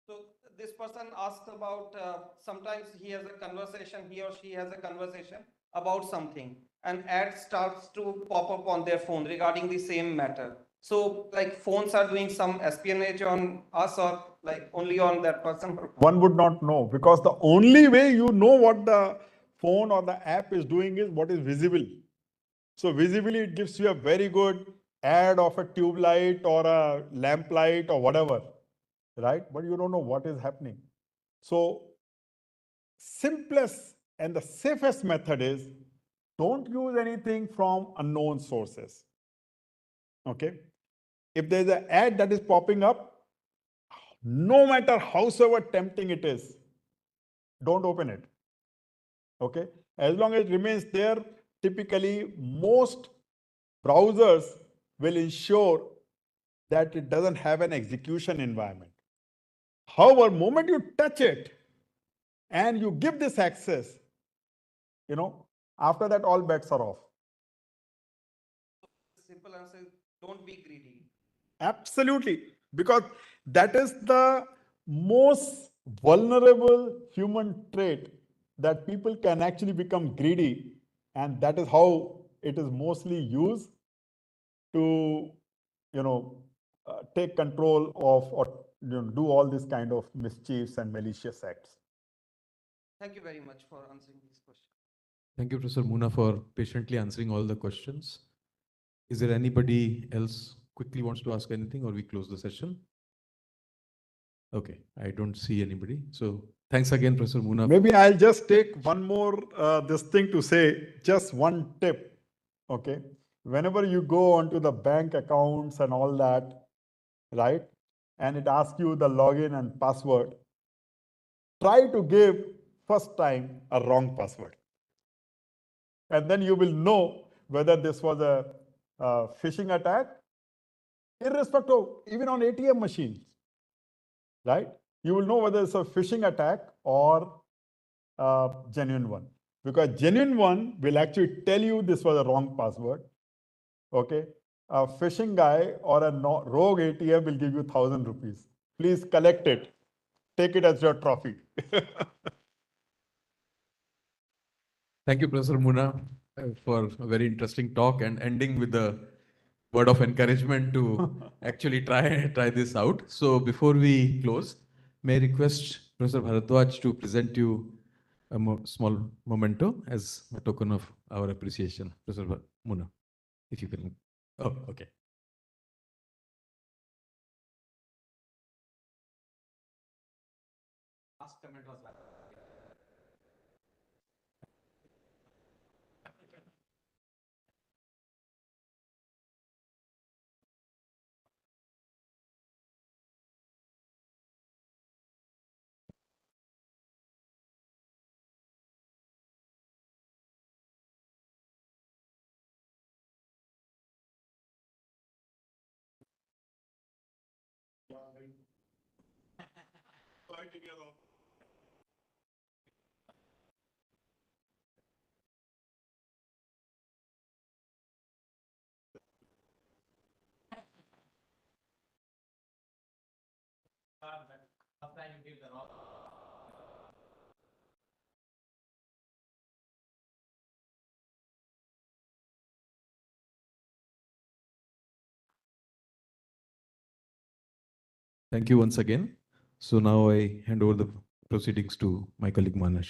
so this person asked about, sometimes he has a conversation, he or she has a conversation about something, and ad starts to pop up on their phone regarding the same matter. So like phones are doing some espionage on us, or like only on that person? One would not know, because the only way you know what the phone or the app is doing is what is visible. So visibly it gives you a very good ad of a tube light or a lamp light or whatever, right? But you don't know what is happening. So simplest and the safest method is don't use anything from unknown sources. Okay. If there's an ad that is popping up, no matter howsoever tempting it is, don't open it. Okay. As long as it remains there, typically most browsers will ensure that it doesn't have an execution environment. However, moment you touch it and you give this access, after that all bets are off. Simple answer is don't be greedy. Absolutely, because that is the most vulnerable human trait, that people can actually become greedy, and that is how it is mostly used to take control of or do all this kind of mischiefs and malicious acts. Thank you very much for answering these questions. Thank you, Professor Moona, for patiently answering all the questions. Is there anybody else quickly wants to ask anything, or we close the session? Okay, I don't see anybody. So thanks again, Professor Moona. Maybe I'll just take one more this thing to say, just one tip. Okay. Whenever you go onto the bank accounts and all that, right? And it asks you the login and password, try to give first time a wrong password. And then you will know whether this was a phishing attack, irrespective, even on ATM machines, right? You will know whether it's a phishing attack or a genuine one. Because genuine one will actually tell you this was a wrong password. Okay. A phishing guy or a rogue ATM will give you 1,000 rupees. Please collect it. Take it as your trophy. Thank you, Professor Moona, for a very interesting talk, and ending with the word of encouragement to actually try this out. So before we close, may I request Professor Bharadwaj to present you a small memento as a token of our appreciation. Professor Moona, if you can. Oh, okay. Last comment was Thank you once again. So now I hand over the proceedings to my colleague Manas.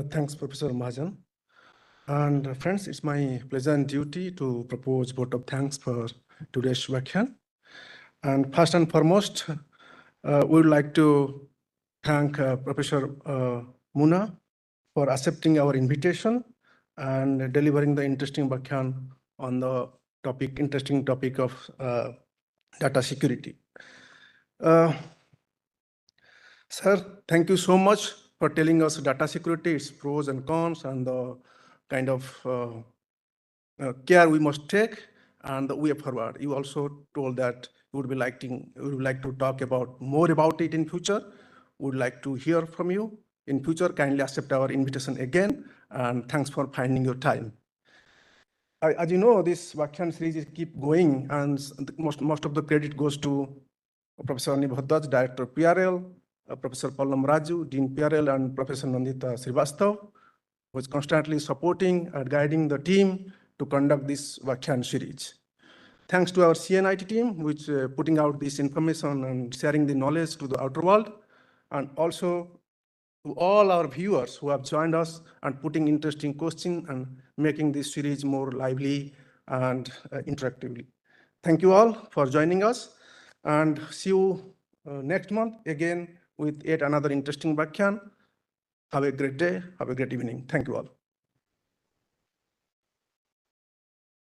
Thanks, Professor Mahajan. And friends, it's my pleasant duty to propose vote of thanks for today's Vyakhyaan. And first and foremost, we would like to thank Professor Moona for accepting our invitation and delivering the interesting Vyakhyaan on the interesting topic of data security. Sir, thank you so much for telling us data security, its pros and cons, and the kind of care we must take and the way forward. You also told that you would like to talk about more about it in future. We would like to hear from you in future. Kindly accept our invitation again, and thanks for finding your time. As you know, this Vyakhyaan series keep going, and most of the credit goes to Professor Anil Bharadwaj, Director of PRL, Professor Pallam Raju, Dean PRL, and Professor Nandita Srivastav, who is constantly supporting and guiding the team to conduct this Vyakhyaan series. Thanks to our CNIT team, which putting out this information and sharing the knowledge to the outer world, and also to all our viewers who have joined us and putting interesting questions and making this series more lively and interactively. Thank you all for joining us, and see you next month again with yet another interesting Vyakhyaan. Have a great day, have a great evening. Thank you all.